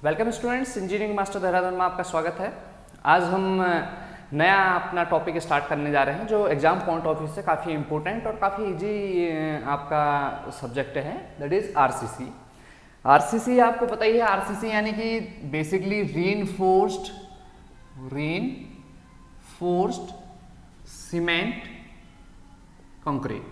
Welcome students, engineering master Dehradun में आपका स्वागत है। आज हम नया अपना टॉपिक स्टार्ट करने जा रहे हैं जो एग्जाम पॉइंट ऑफ व्यू से काफ़ी इंपॉर्टेंट और काफ़ी इजी आपका सब्जेक्ट है, दैट इज़ आरसीसी। आरसीसी आपको पता ही है, आरसीसी यानी कि बेसिकली रीइंफोर्स्ड सीमेंट कंक्रीट।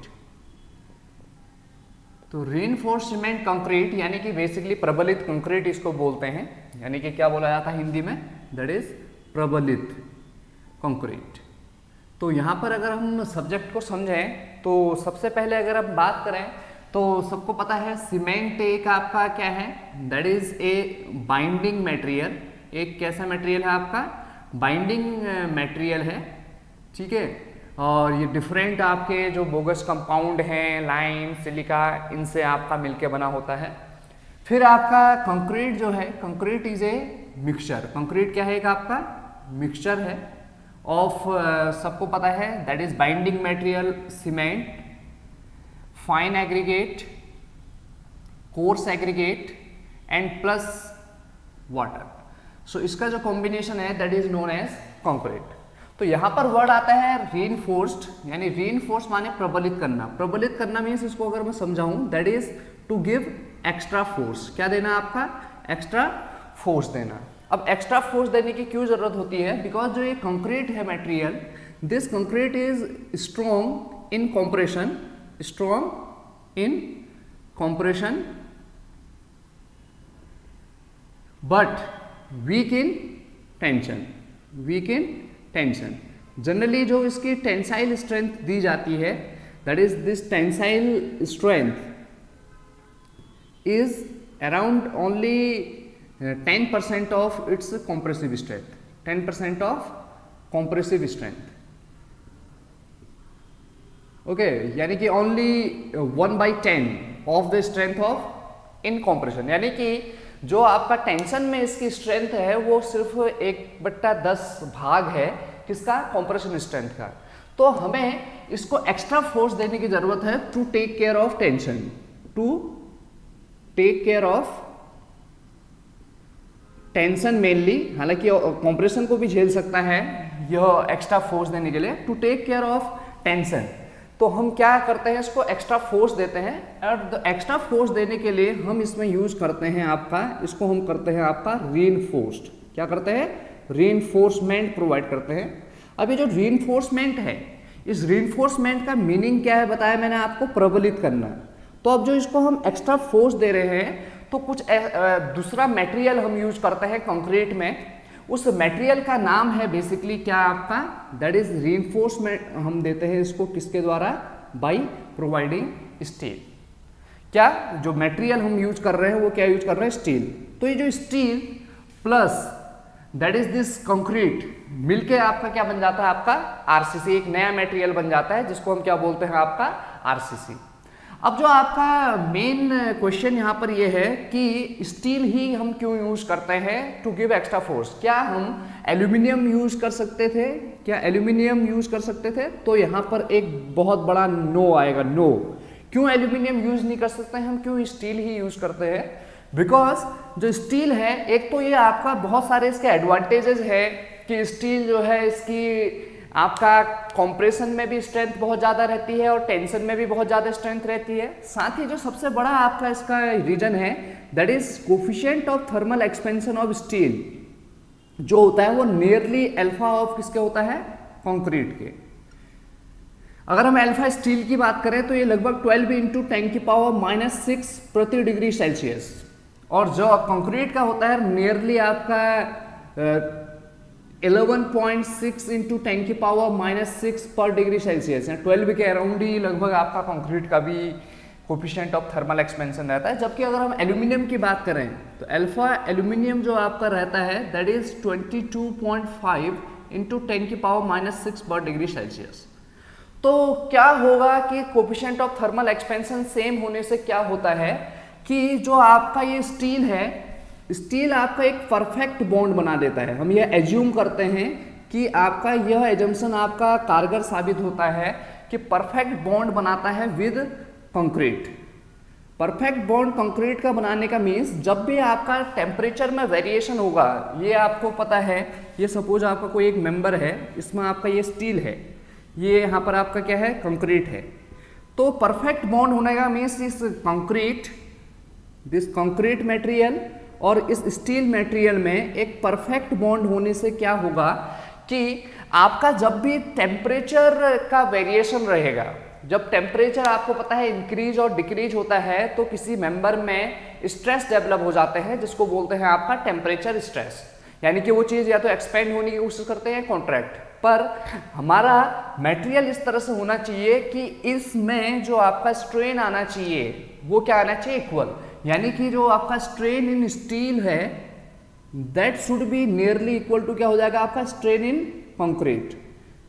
तो रीइंफोर्स्ड सीमेंट कंक्रीट यानी कि बेसिकली प्रबलित कंक्रीट इसको बोलते हैं, यानी कि क्या बोला जाता है हिंदी में, दैट इज प्रबलित कंक्रीट। तो यहाँ पर अगर हम सब्जेक्ट को समझें तो सबसे पहले अगर हम बात करें तो सबको पता है सीमेंट एक आपका क्या है, that is a binding material. एक कैसा मटेरियल है आपका, बाइंडिंग मटेरियल है, ठीक है। और ये डिफरेंट आपके जो बोगस कंपाउंड हैं, लाइम, सिलिका, इनसे आपका मिलके बना होता है। फिर आपका कंक्रीट जो है, concrete is a mixture. Concrete क्या है, एक आपका मिक्सचर है ऑफ सबको पता है that is binding material cement, fine aggregate, coarse aggregate and plus water. So इसका जो कॉम्बिनेशन है that is known as concrete. तो यहां पर वर्ड आता है रीइंफोर्स्ड, यानी रीइंफोर्स माने प्रबलित करना। प्रबलित करना मीन्स इसको अगर मैं समझाऊं that is to give extra force. क्या देना आपका, एक्स्ट्रा फोर्स देना। अब एक्स्ट्रा फोर्स देने की क्यों जरूरत होती है, बिकॉज जो ये कंक्रीट है material, this concrete is strong in compression, strong in compression but weak in tension, weak in tension. Generally जो इसकी टेंसाइल स्ट्रेंथ दी जाती है that is this tensile strength is around only 10% of its compressive strength, 10% of compressive strength, okay. यानी कि only 1/10 of the strength of in compression, यानी कि जो आपका टेंशन में इसकी स्ट्रेंथ है वो सिर्फ 1/10 भाग है किसका, कॉम्प्रेशन स्ट्रेंथ का। तो हमें इसको एक्स्ट्रा फोर्स देने की जरूरत है to take care of tension, to take care of tension mainly. हालांकि कॉम्प्रेशन को भी झेल सकता है यह एक्स्ट्रा फोर्स देने के लिए, to take care of tension. तो हम क्या करते हैं, इसको एक्स्ट्रा फोर्स देते हैं। और एक्स्ट्रा फोर्स देने के लिए हम इसमें यूज करते हैं आपका, इसको हम करते हैं आपका रीइंफोर्स्ड। क्या करते हैं, रीइंफोर्समेंट प्रोवाइड करते हैं। अब ये जो रीइंफोर्समेंट है, इस रीइंफोर्समेंट का मीनिंग क्या है बताया मैंने आपको, प्रबलित करना। तो अब जो इसको हम एक्स्ट्रा फोर्स दे रहे हैं तो कुछ दूसरा मटेरियल हम यूज करते हैं कंक्रीट में। उस मटेरियल का नाम है बेसिकली क्या आपका, दैट इज रीइंफोर्समेंट। हम देते हैं इसको किसके द्वारा, बाय प्रोवाइडिंग स्टील। क्या जो मटेरियल हम यूज कर रहे हैं वो क्या यूज कर रहे हैं, स्टील। तो ये जो steel plus that is this concrete मिलके आपका क्या बन जाता है, आपका आरसीसी, एक नया मटेरियल बन जाता है जिसको हम क्या बोलते हैं, आपका आरसीसी। अब जो आपका मेन क्वेश्चन यहाँ पर ये है कि स्टील ही हम क्यों यूज करते हैं टू गिव एक्स्ट्रा फोर्स। क्या हम एल्यूमिनियम यूज कर सकते थे, क्या एल्यूमिनियम यूज कर सकते थे? तो यहाँ पर एक बहुत बड़ा नो आएगा, नो। क्यों एल्यूमिनियम यूज नहीं कर सकते हम, क्यों स्टील ही यूज करते हैं? बिकॉज जो स्टील है, एक तो ये आपका बहुत सारे इसके एडवांटेजेस है कि स्टील जो है इसकी आपका कंप्रेशन में भी स्ट्रेंथ बहुत ज़्यादा रहती है और टेंशन में भी बहुत ज़्यादा स्ट्रेंथ रहती है। साथ ही जो सबसे बड़ा आपका इसका रीजन है that is coefficient of thermal expansion of steel, जो होता है वो नियरली अल्फा ऑफ किसके होता है, कंक्रीट के। अगर हम अल्फा स्टील की बात करें तो ये लगभग 12 × 10⁻⁻6 प्रति डिग्री सेल्सियस, और जो कंक्रीट का होता है नियरली आपका 11.6 × 10⁻⁻6 पर डिग्री सेल्सियस, 12 के अराउंड ही लगभग आपका कंक्रीट का भी कोफिशिएंट ऑफ थर्मल एक्सपेंशन रहता है। जबकि अगर हम एल्यूमिनियम की बात करें तो अल्फा एल्यूमिनियम जो आपका रहता है दैट इज 22.5 × 10⁻⁻6 पर डिग्री सेल्सियस। तो क्या होगा कि coefficient of thermal expansion same होने से क्या होता है कि जो आपका ये स्टील है, स्टील आपका एक परफेक्ट बॉन्ड बना देता है। हम यह एज्यूम करते हैं कि आपका यह एजम्पशन आपका कारगर साबित होता है कि परफेक्ट बॉन्ड बनाता है with concrete. Perfect bond concrete का बनाने का मीन्स जब भी आपका टेम्परेचर में वेरिएशन होगा, ये आपको पता है, ये सपोज आपका कोई एक मेंबर है, इसमें आपका ये स्टील है, ये यहाँ पर आपका क्या है, कंक्रीट है। तो परफेक्ट बॉन्ड होने का मीन्स दिस कंक्रीट मटेरियल और इस स्टील मटेरियल में एक परफेक्ट बॉन्ड होने से क्या होगा कि आपका जब भी टेम्परेचर का वेरिएशन रहेगा, जब टेम्परेचर आपको पता है इंक्रीज और डिक्रीज होता है, तो किसी मेंबर में स्ट्रेस डेवलप हो जाते हैं, जिसको बोलते हैं आपका टेम्परेचर स्ट्रेस। यानी कि वो चीज़ या तो एक्सपेंड होने की कोशिश करते हैं, कॉन्ट्रैक्ट। पर हमारा मटेरियल इस तरह से होना चाहिए कि इसमें जो आपका स्ट्रेन आना चाहिए वो क्या आना चाहिए, इक्वल। यानी कि जो आपका स्ट्रेन इन स्टील है that should be nearly equal to क्या हो जाएगा, आपका स्ट्रेन इन कंक्रीट।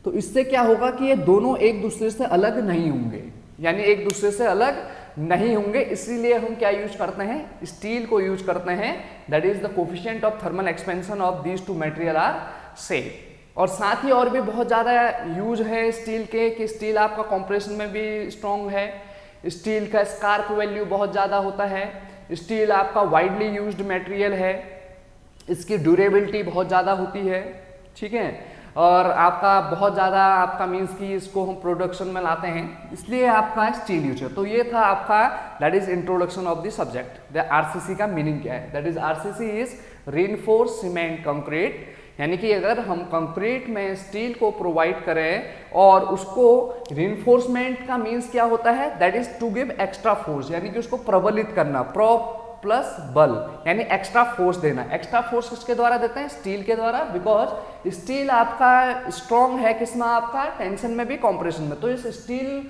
तो इससे क्या होगा कि ये दोनों एक दूसरे से अलग नहीं होंगे, यानी एक दूसरे से अलग नहीं होंगे। इसीलिए हम क्या यूज करते हैं, स्टील को यूज करते हैं, that is the coefficient of thermal expansion of these two material are same. और साथ ही और भी बहुत ज़्यादा यूज है स्टील के, कि स्टील आपका कंप्रेशन में भी स्ट्रॉन्ग है, स्टील का स्कार्प वैल्यू बहुत ज़्यादा होता है, स्टील आपका वाइडली यूज्ड मटेरियल है, इसकी ड्यूरेबिलिटी बहुत ज़्यादा होती है, ठीक है। और आपका बहुत ज़्यादा आपका मीन्स कि इसको हम प्रोडक्शन में लाते हैं, इसलिए आपका स्टील यूज है। तो ये था आपका that is introduction of the subject. The RCC का मीनिंग क्या है, that is RCC is reinforced cement concrete. यानी कि अगर हम कंक्रीट में स्टील को प्रोवाइड करें और उसको रीइंफोर्समेंट का मीन्स क्या होता है, that is to give extra force, यानी कि उसको प्रबलित करना, प्रो प्लस बल, यानी एक्स्ट्रा फोर्स देना। एक्स्ट्रा फोर्स किसके द्वारा देते हैं, स्टील के द्वारा, बिकॉज स्टील आपका स्ट्रॉन्ग है किसमें, आपका टेंशन में भी कंप्रेशन में। तो इस स्टील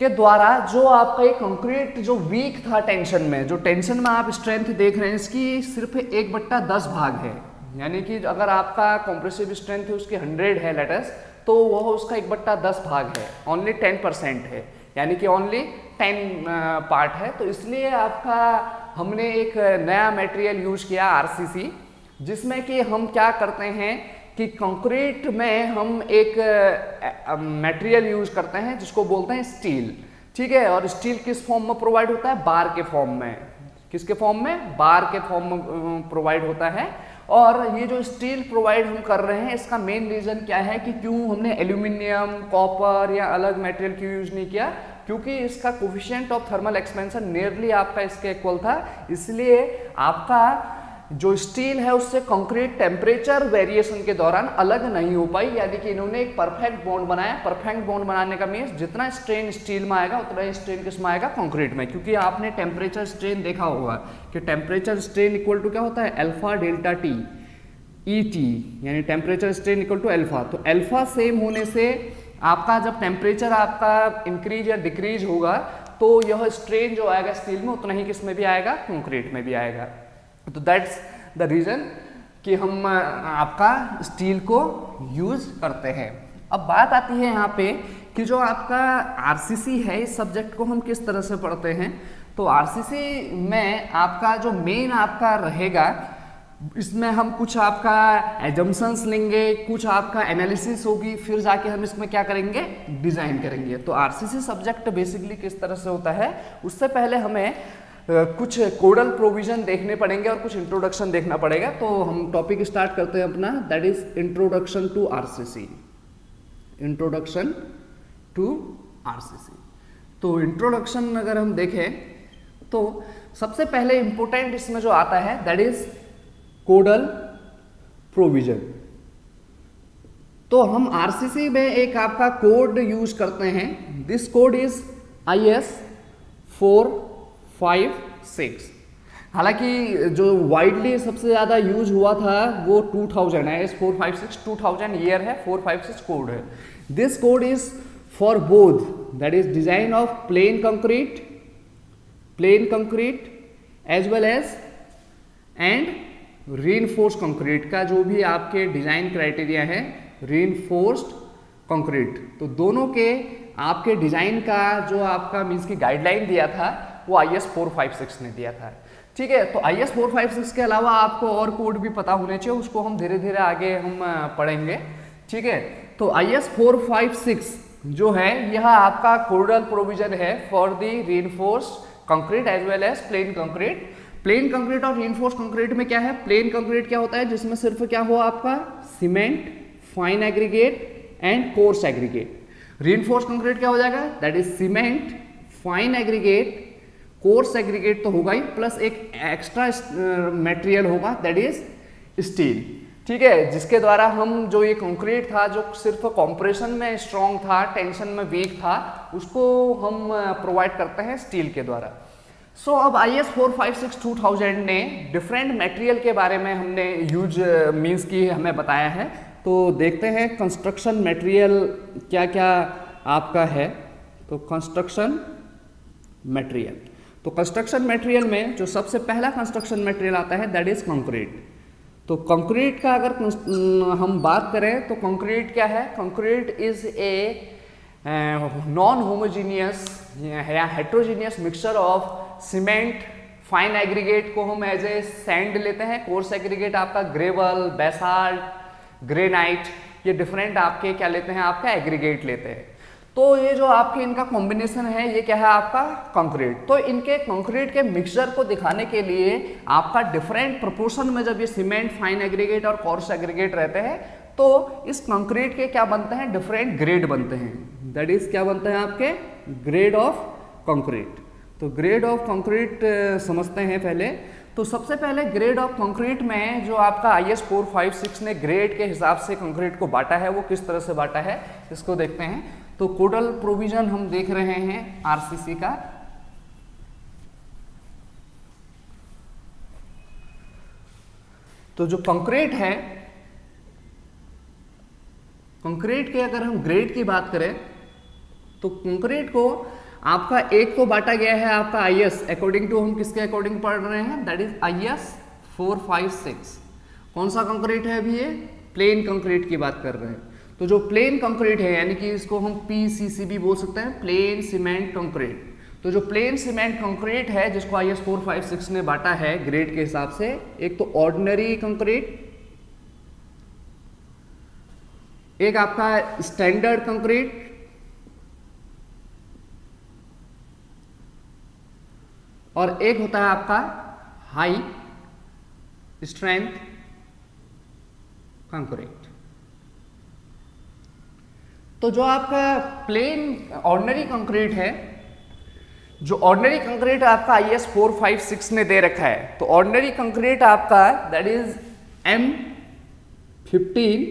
के द्वारा जो आपका ये कंक्रीट जो वीक था टेंशन में, जो टेंशन में आप स्ट्रेंथ देख रहे हैं, इसकी सिर्फ 1/10 भाग है। यानी कि अगर आपका कंप्रेसिव स्ट्रेंथ है उसकी 100 है लेटेस्ट, तो वह उसका 1/10 भाग है, ओनली 10% है, यानी कि ओनली 10 पार्ट है। तो इसलिए आपका हमने एक नया मटेरियल यूज किया आरसीसी, जिसमें कि हम क्या करते हैं कि कंक्रीट में हम एक मटेरियल यूज करते हैं जिसको बोलते हैं स्टील, ठीक है। और स्टील किस फॉर्म में प्रोवाइड होता है, बार के फॉर्म में। किसके फॉर्म में, बार के फॉर्म में प्रोवाइड होता है। और ये जो स्टील प्रोवाइड हम कर रहे हैं, इसका मेन रीजन क्या है कि क्यों हमने एल्यूमिनियम, कॉपर या अलग मटेरियल क्यों यूज नहीं किया, क्योंकि इसका coefficient of thermal expansion nearly आपका इसके इक्वल था। इसलिए आपका जो स्टील है उससे कंक्रीट टेम्परेचर वेरिएशन के दौरान अलग नहीं हो पाई, यानी कि इन्होंने एक परफेक्ट बॉन्ड बनाया। परफेक्ट बॉन्ड बनाने का मीन्स जितना स्ट्रेन स्टील में आएगा उतना ही स्ट्रेन किस में आएगा, कंक्रीट में। क्योंकि आपने टेम्परेचर स्ट्रेन देखा होगा कि टेम्परेचर स्ट्रेन इक्वल टू क्या होता है, alpha delta T E T, यानी temperature strain equal to alpha. तो अल्फा सेम होने से आपका जब टेम्परेचर आपका इंक्रीज या डिक्रीज होगा तो यह स्ट्रेन जो आएगा स्टील में उतना ही किस में भी आएगा, कंक्रीट में भी आएगा। तो दैट्स द रीजन कि हम आपका स्टील को यूज करते हैं। अब बात आती है यहाँ पे कि जो आपका आरसीसी है, इस सब्जेक्ट को हम किस तरह से पढ़ते हैं। तो आरसीसी में आपका जो मेन आपका रहेगा, इसमें हम कुछ आपका एजम्पशंस लेंगे, कुछ आपका एनालिसिस होगी, फिर जाके हम इसमें क्या करेंगे, डिजाइन करेंगे। तो आरसीसी सब्जेक्ट बेसिकली किस तरह से होता है, उससे पहले हमें कुछ कोडल प्रोविजन देखने पड़ेंगे और कुछ इंट्रोडक्शन देखना पड़ेगा। तो हम टॉपिक स्टार्ट करते हैं अपना, that is introduction to RCC. Introduction to RCC. तो इंट्रोडक्शन अगर हम देखें तो सबसे पहले इंपॉर्टेंट इसमें जो आता है दैट इज कोडल प्रोविजन। तो हम आरसीसी में एक आपका कोड यूज करते हैं, दिस कोड इज IS 456। हालांकि जो वाइडली सबसे ज्यादा यूज हुआ था वो 2000 है, IS 456 2000 ईयर है, 456 कोड है। This code is for both, that is design of plain concrete as well as and reinforced concrete का जो भी आपके डिजाइन क्राइटेरिया है, रीइंफोर्स्ड कंक्रीट। तो दोनों के आपके डिजाइन का जो आपका मीन्स की गाइडलाइन दिया था वो IS 456 ने दिया था, ठीक है। तो IS 456 के अलावा आपको और कोड भी पता होने चाहिए, उसको हम धीरे धीरे आगे हम पढ़ेंगे, ठीक है। तो IS 456 जो है यह आपका कोडल प्रोविजन है for the reinforced concrete as well as plain concrete. Plain concrete और रीइंफोर्स्ड कंक्रीट में क्या है, प्लेन कंक्रीट क्या होता है जिसमें सिर्फ क्या हो आपका cement, fine aggregate and coarse aggregate. Reinforced concrete क्या हो जाएगा, that is cement, fine aggregate, coarse aggregate तो होगा ही, प्लस एक एक्स्ट्रा मटेरियल होगा दैट इज स्टील। ठीक है, जिसके द्वारा हम जो ये कंक्रीट था जो सिर्फ कॉम्प्रेशन में स्ट्रॉन्ग था, टेंशन में वीक था, उसको हम प्रोवाइड करते हैं स्टील के द्वारा। सो अब IS 456-2000 ने डिफरेंट मटेरियल के बारे में हमने यूज मीन्स की हमें बताया है। तो देखते हैं कंस्ट्रक्शन मटेरियल क्या क्या आपका है। तो कंस्ट्रक्शन मटेरियल, तो कंस्ट्रक्शन मटेरियल में जो सबसे पहला कंस्ट्रक्शन मटेरियल आता है दैट इज कंक्रीट। तो कंक्रीट का अगर हम बात करें तो कंक्रीट क्या है, concrete is a non homogeneous या heterogeneous mixture of cement, fine aggregate को हम एज ए सैंड लेते हैं, कोर्स एग्रीगेट आपका ग्रेवल, बेसाल्ट, ग्रेनाइट, ये डिफरेंट आपके क्या लेते हैं, आपका एग्रीगेट लेते हैं। तो ये जो आपके इनका कॉम्बिनेशन है ये क्या है आपका कंक्रीट। तो इनके कंक्रीट के मिक्सचर को दिखाने के लिए आपका डिफरेंट प्रोपोर्शन में जब ये सीमेंट, फाइन एग्रीगेट और कोर्स एग्रीगेट रहते हैं तो इस कंक्रीट के क्या बनते हैं, डिफरेंट ग्रेड बनते हैं, दैट इज क्या बनते हैं आपके ग्रेड ऑफ कंक्रीट। तो ग्रेड ऑफ कंक्रीट समझते हैं पहले। तो सबसे पहले ग्रेड ऑफ कंक्रीट में जो आपका IS 456 ने ग्रेड के हिसाब से कंक्रीट को बांटा है वो किस तरह से बांटा है इसको देखते हैं। तो कोडल प्रोविजन हम देख रहे हैं RCC का। तो जो कंक्रीट है, कंक्रीट के अगर हम ग्रेड की बात करें तो कंक्रीट को आपका एक तो बांटा गया है आपका IS अकॉर्डिंग टू, हम किसके अकॉर्डिंग पढ़ रहे हैं, दैट इज IS 456। कौन सा कंक्रीट है अभी, ये प्लेन कंक्रीट की बात कर रहे हैं। तो जो प्लेन कंक्रीट है यानी कि इसको हम PCC भी बोल सकते हैं, प्लेन सीमेंट कंक्रीट। तो जो प्लेन सीमेंट कंक्रीट है जिसको IS 456 ने बांटा है ग्रेड के हिसाब से, एक तो ऑर्डिनरी कंक्रीट, एक आपका स्टैंडर्ड कंक्रीट, और एक होता है आपका हाई स्ट्रेंथ कंक्रीट। तो जो आपका प्लेन ऑर्डिनरी कंक्रीट है, जो ऑर्डिनरी कंक्रीट आपका IS 456 ने दे रखा है, तो ऑर्डिनरी कंक्रीट आपका that is M15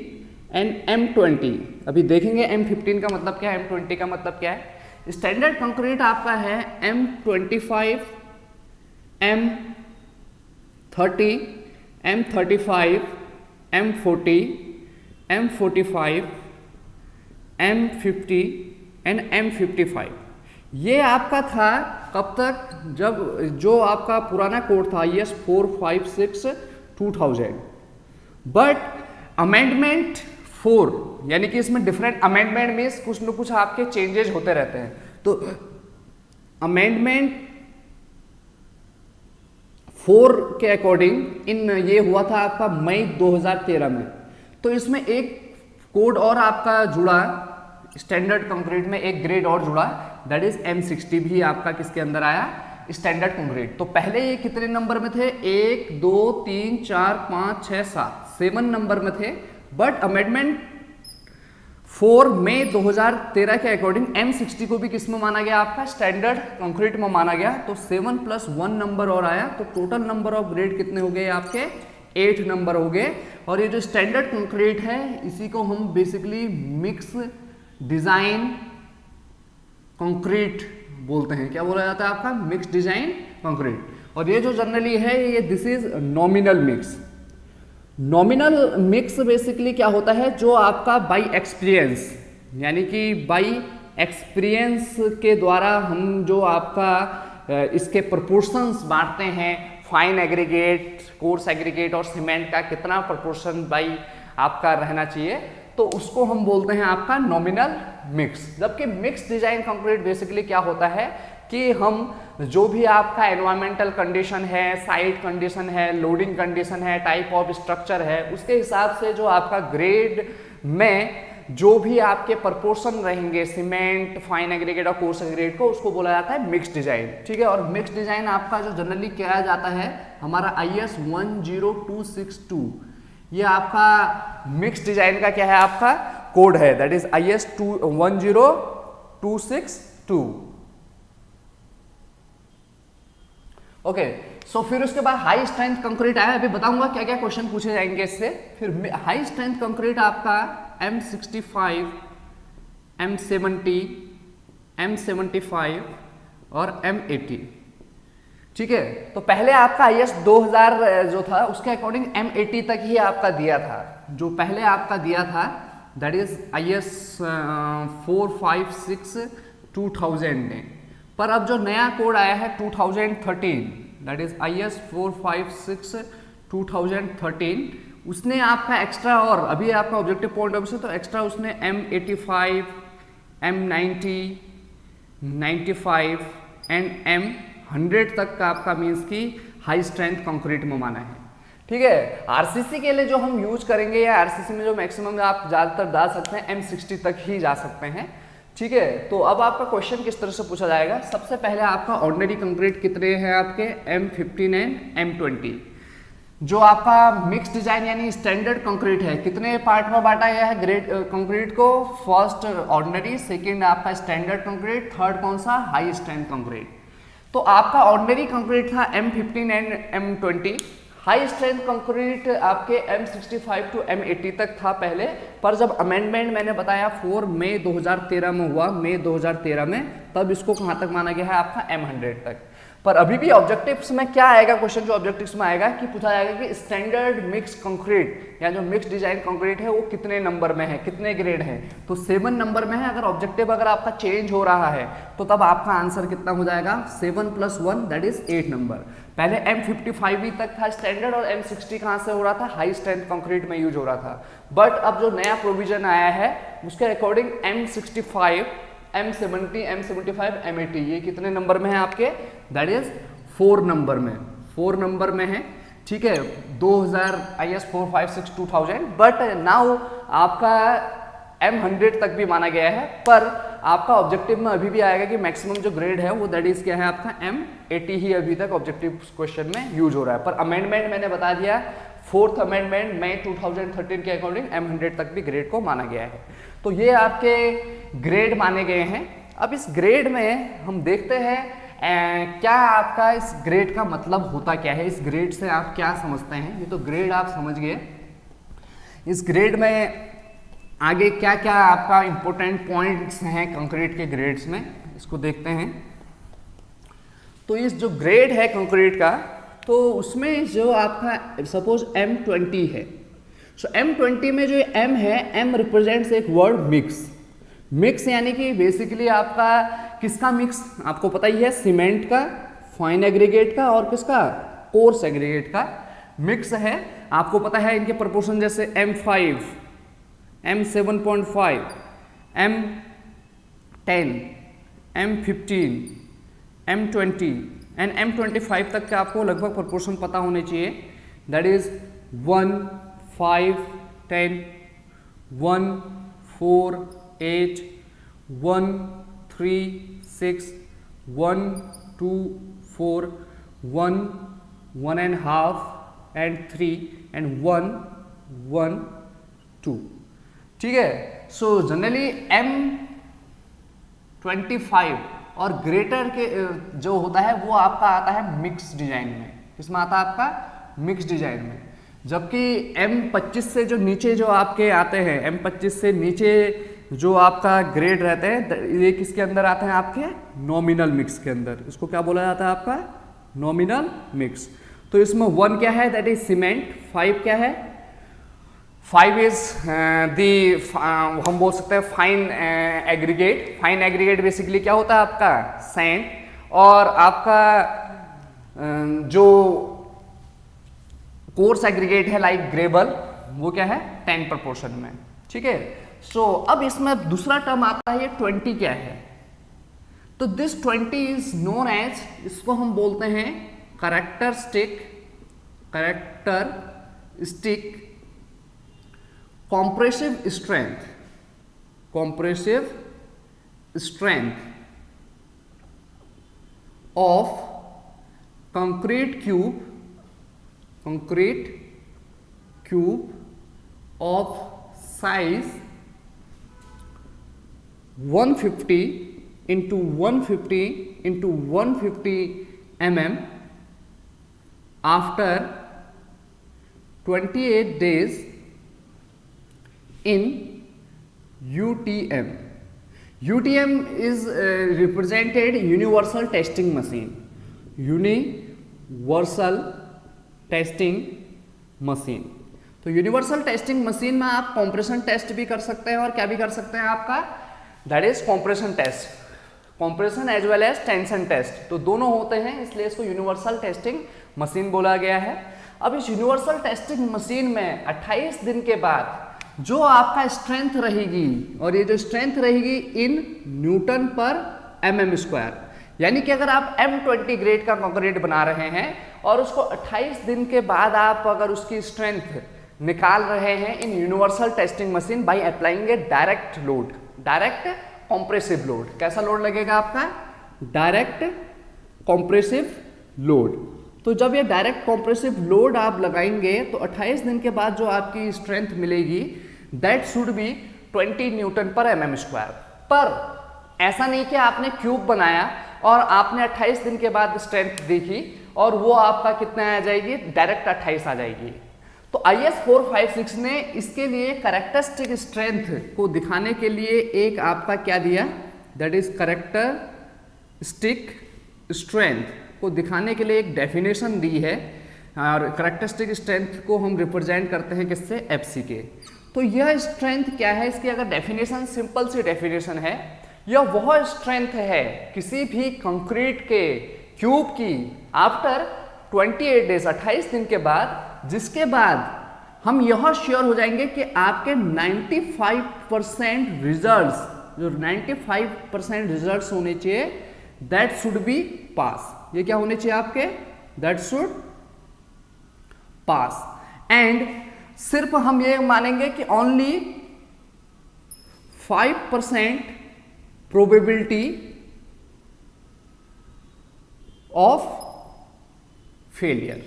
and M20। अभी देखेंगे M15 का मतलब क्या है, M20 का मतलब क्या है। स्टैंडर्ड कंक्रीट आपका है M25, M30, M35, M40, M45, M50 and M55। ये आपका था कब तक, जब जो आपका पुराना कोड था IS 456-2000। बट अमेंडमेंट 4 यानी कि इसमें डिफरेंट अमेंडमेंट मीन्स कुछ न कुछ आपके चेंजेस होते रहते हैं। तो अमेंडमेंट 4 के अकॉर्डिंग ये हुआ था आपका मई 2013 में। तो इसमें एक कोड और आपका जुड़ा, स्टैंडर्ड कंक्रीट में एक ग्रेड और जुड़ा, दैट इज M60 भी आपका किसके अंदर आया, स्टैंडर्ड कंक्रीट। तो पहले ये कितने नंबर में थे, 1 2 3 4 5 6 7 नंबर में थे। बट अमेंडमेंट 4 मई 2013 के अकॉर्डिंग M60 को भी किस में माना गया, आपका स्टैंडर्ड कंक्रीट में माना गया। तो 7 + 1 नंबर और आया, तो टोटल नंबर ऑफ ग्रेड कितने हो गए आपके, 8 नंबर हो गए। और ये जो स्टैंडर्ड कंक्रीट है इसी को हम बेसिकली मिक्स डिजाइन कंक्रीट बोलते हैं। क्या बोला जाता है आपका, मिक्स डिजाइन कंक्रीट। और ये जो जनरली है ये this is nominal mix. Nominal mix basically क्या होता है, जो आपका बाय एक्सपीरियंस यानी कि बाय एक्सपीरियंस के द्वारा हम जो आपका इसके प्रोपोर्शंस बांटते हैं, फाइन एग्रीगेट, कोर्स एग्रीगेट और सीमेंट का कितना प्रोपोर्शन बाई आपका रहना चाहिए, तो उसको हम बोलते हैं आपका नॉमिनल मिक्स। जबकि मिक्स डिजाइन कंक्रीट बेसिकली क्या होता है कि हम जो भी आपका एनवायरमेंटल कंडीशन है, साइट कंडीशन है, लोडिंग कंडीशन है, टाइप ऑफ स्ट्रक्चर है, उसके हिसाब से जो आपका ग्रेड में जो भी आपके प्रपोर्शन रहेंगे सीमेंट, फाइन एग्रीगेट और कोर्स एग्रीगेट को, उसको बोला जाता है मिक्स डिजाइन। ठीक है, और मिक्स डिजाइन आपका जो जनरली किया जाता है हमारा IS 10262, ये आपका मिक्स डिजाइन का क्या है, आपका कोड है, दैट इज IS 10262। ओके, सो फिर उसके बाद हाई स्ट्रेंथ कंक्रीट आया, अभी बताऊंगा क्या क्या क्वेश्चन पूछे जाएंगे इससे। फिर हाई स्ट्रेंथ कंक्रीट आपका M65, M70, M75 और M80। ठीक है, तो पहले आपका IS 2000 जो था उसके अकॉर्डिंग M80 तक ही आपका दिया था, जो पहले आपका दिया था दैट इज IS 456 2000 ने। पर अब जो नया कोड आया है 2013, दैट इज IS 456 2013, उसने आपका एक्स्ट्रा, और अभी आपका ऑब्जेक्टिव पॉइंट ऑफ व्यू से तो एक्स्ट्रा उसने M85, M90, 95 एंड M100 तक का आपका मीन्स की हाई स्ट्रेंथ कंक्रीट में माना है। ठीक है, आरसीसी के लिए जो हम यूज करेंगे या आरसीसी में जो मैक्सिमम आप ज्यादातर डाल सकते हैं M60 तक ही जा सकते हैं। ठीक है, तो अब आपका क्वेश्चन किस तरह से पूछा जाएगा। सबसे पहले आपका ऑर्डिनरी कंक्रीट कितने हैं आपके M15 एंड M20। जो आपका मिक्स डिजाइन यानी स्टैंडर्ड कंक्रीट है, कितने पार्ट में बांटा गया है ग्रेड कंक्रीट को, फर्स्ट ऑर्डिनरी, सेकंड आपका स्टैंडर्ड कंक्रीट, थर्ड कौन सा, हाई स्ट्रेंथ कंक्रीट। तो आपका ऑर्डिनरी कंक्रीट था M15 and M20, high strength concrete आपके M65 टू M80 तक था पहले, पर जब अमेंडमेंट मैंने बताया 4 मई 2013 में हुआ, मई 2013 में, तब इसको कहां तक माना गया है, आपका M100 तक। पर अभी भी ऑब्जेक्टिव्स में क्या आएगा क्वेश्चन, जो ऑब्जेक्टिव्स में आएगा कि पूछा जाएगा कि स्टैंडर्ड मिक्स कंक्रीट या जो मिक्स डिजाइन कंक्रीट है वो कितने नंबर में है, कितने ग्रेड है, तो 7 नंबर में है। अगर ऑब्जेक्टिव अगर आपका चेंज हो रहा है तो तब आपका आंसर कितना हो जाएगा, 7 + 1 दैट इज 8 नंबर। पहले M55 ही तक था स्टैंडर्ड और M60 कहां से हो रहा था, हाई स्ट्रेंथ कंक्रीट में यूज हो रहा था। बट अब जो नया प्रोविजन आया है उसके according M65, M70, M75, M80 ये कितने नंबर में है आपके, दैट इज 4 नंबर में, 4 नंबर में है। ठीक है, 2000 IS 456 2000, बट नाउ आपका M100 तक भी माना गया है। पर आपका ऑब्जेक्टिव में अभी भी आएगा कि मैक्सिमम जो ग्रेड है वो दैट इज क्या है, आपका M80 ही अभी तक ऑब्जेक्टिव क्वेश्चन में यूज हो रहा है। पर अमेंडमेंट मैंने बता दिया, 4th अमेंडमेंट मई 2013 के अकॉर्डिंग M100 तक भी ग्रेड को माना गया है। तो ये आपके ग्रेड माने गए हैं। अब इस ग्रेड में हम देखते हैं क्या आपका इस ग्रेड का मतलब होता क्या है, इस ग्रेड से आप क्या समझते हैं। ये तो ग्रेड आप समझ गए, इस ग्रेड में आगे क्या क्या आपका इंपॉर्टेंट पॉइंट्स हैं कंक्रीट के ग्रेड्स में, इसको देखते हैं। तो इस जो ग्रेड है कंक्रीट का, तो उसमें जो आपका सपोज M20 है, सो M20 में जो M है, M रिप्रेजेंट्स एक वर्ड मिक्स। मिक्स यानी कि बेसिकली आपका किसका मिक्स, आपको पता ही है, सीमेंट का, फाइन एग्रीगेट का और किसका, कोर्स एग्रीगेट का मिक्स है। आपको पता है इनके प्रोपोर्शन जैसे M5, M7.5, M10, M15, M20 and M25 तक के आपको लगभग प्रोपोर्शन पता होने चाहिए। That is 1, 5, 10, 1, 4, 8, 1, 3, 6, 1, 2, 4, 1, 1.5 and 3 and 1, 1, 2। ठीक है, सो जनरली M25 और ग्रेटर के जो होता है वो आपका आता है मिक्स डिजाइन में। किसमें आता है आपका, मिक्स डिजाइन में। जबकि M25 से जो नीचे जो आपके आते हैं, M25 से नीचे जो आपका ग्रेड रहते हैं, ये किसके अंदर आते हैं, आपके नॉमिनल मिक्स के अंदर। इसको क्या बोला जाता है, आपका नॉमिनल मिक्स। तो इसमें 1 क्या है, दैट इज सीमेंट। 5 क्या है, 5 इज हम बोल सकते हैं fine aggregate. Fine aggregate basically क्या होता है आपका, सैंड। और आपका जो कोर्स एग्रीगेट है लाइक ग्रेबल, वो क्या है 10 प्रोपोर्शन में। ठीक है, सो अब इसमें दूसरा टर्म आता है 20 क्या है, तो दिस 20 इज नोन एज, इसको हम बोलते हैं characteristic compressive strength. compressive strength of concrete cube of size 150 into 150 into 150 mm after 28 days in UTM. UTM is represented universal testing machine. Universal testing machine. तो यूनिवर्सल टेस्टिंग मशीन में आप compression test भी कर सकते हैं और क्या भी कर सकते हैं आपका, that is compression test, compression as well as tension test, तो दोनों होते हैं, इसलिए इसको यूनिवर्सल टेस्टिंग मशीन बोला गया है। अब इस यूनिवर्सल टेस्टिंग मशीन में 28 दिन के बाद जो आपका स्ट्रेंथ रहेगी, और ये जो स्ट्रेंथ रहेगी इन न्यूटन पर mm स्क्वायर, यानी कि अगर आप M20 ग्रेड का कंक्रीट बना रहे हैं और उसको 28 दिन के बाद आप अगर उसकी स्ट्रेंथ निकाल रहे हैं in universal testing machine by applying a direct load, direct compressive load. कैसा लोड लगेगा आपका, डायरेक्ट कॉम्प्रेसिव लोड। तो जब ये डायरेक्ट कॉम्प्रेसिव लोड आप लगाएंगे तो 28 दिन के बाद जो आपकी स्ट्रेंथ मिलेगी दैट शुड बी 20 न्यूटन पर mm स्क्वायर। पर ऐसा नहीं कि आपने क्यूब बनाया और आपने 28 दिन के बाद स्ट्रेंथ देखी और वो आपका कितना आ जाएगी, डायरेक्ट 28 आ जाएगी। तो IS 456 ने इसके लिए कैरेक्टरिस्टिक स्ट्रेंथ को दिखाने के लिए एक आपका क्या दिया, दैट इज कैरेक्टरिस्टिक स्ट्रेंथ को दिखाने के लिए एक डेफिनेशन दी है, और कैरेक्टरिस्टिक स्ट्रेंथ को हम रिप्रेजेंट करते हैं किससे, FC के। तो यह स्ट्रेंथ क्या है, इसकी अगर डेफिनेशन सिंपल सी डेफिनेशन है, यह वह स्ट्रेंथ है किसी भी कंक्रीट के क्यूब की आफ्टर 28 डेज, 28 दिन के बाद, जिसके बाद हम यह श्योर हो जाएंगे कि आपके 95% रिजल्ट्स, जो 95% रिजल्ट्स होने चाहिए दैट शुड बी पास। ये क्या होने चाहिए आपके, दैट शुड पास। एंड सिर्फ हम ये मानेंगे कि ओनली 5% प्रोबेबिलिटी ऑफ फेलियर।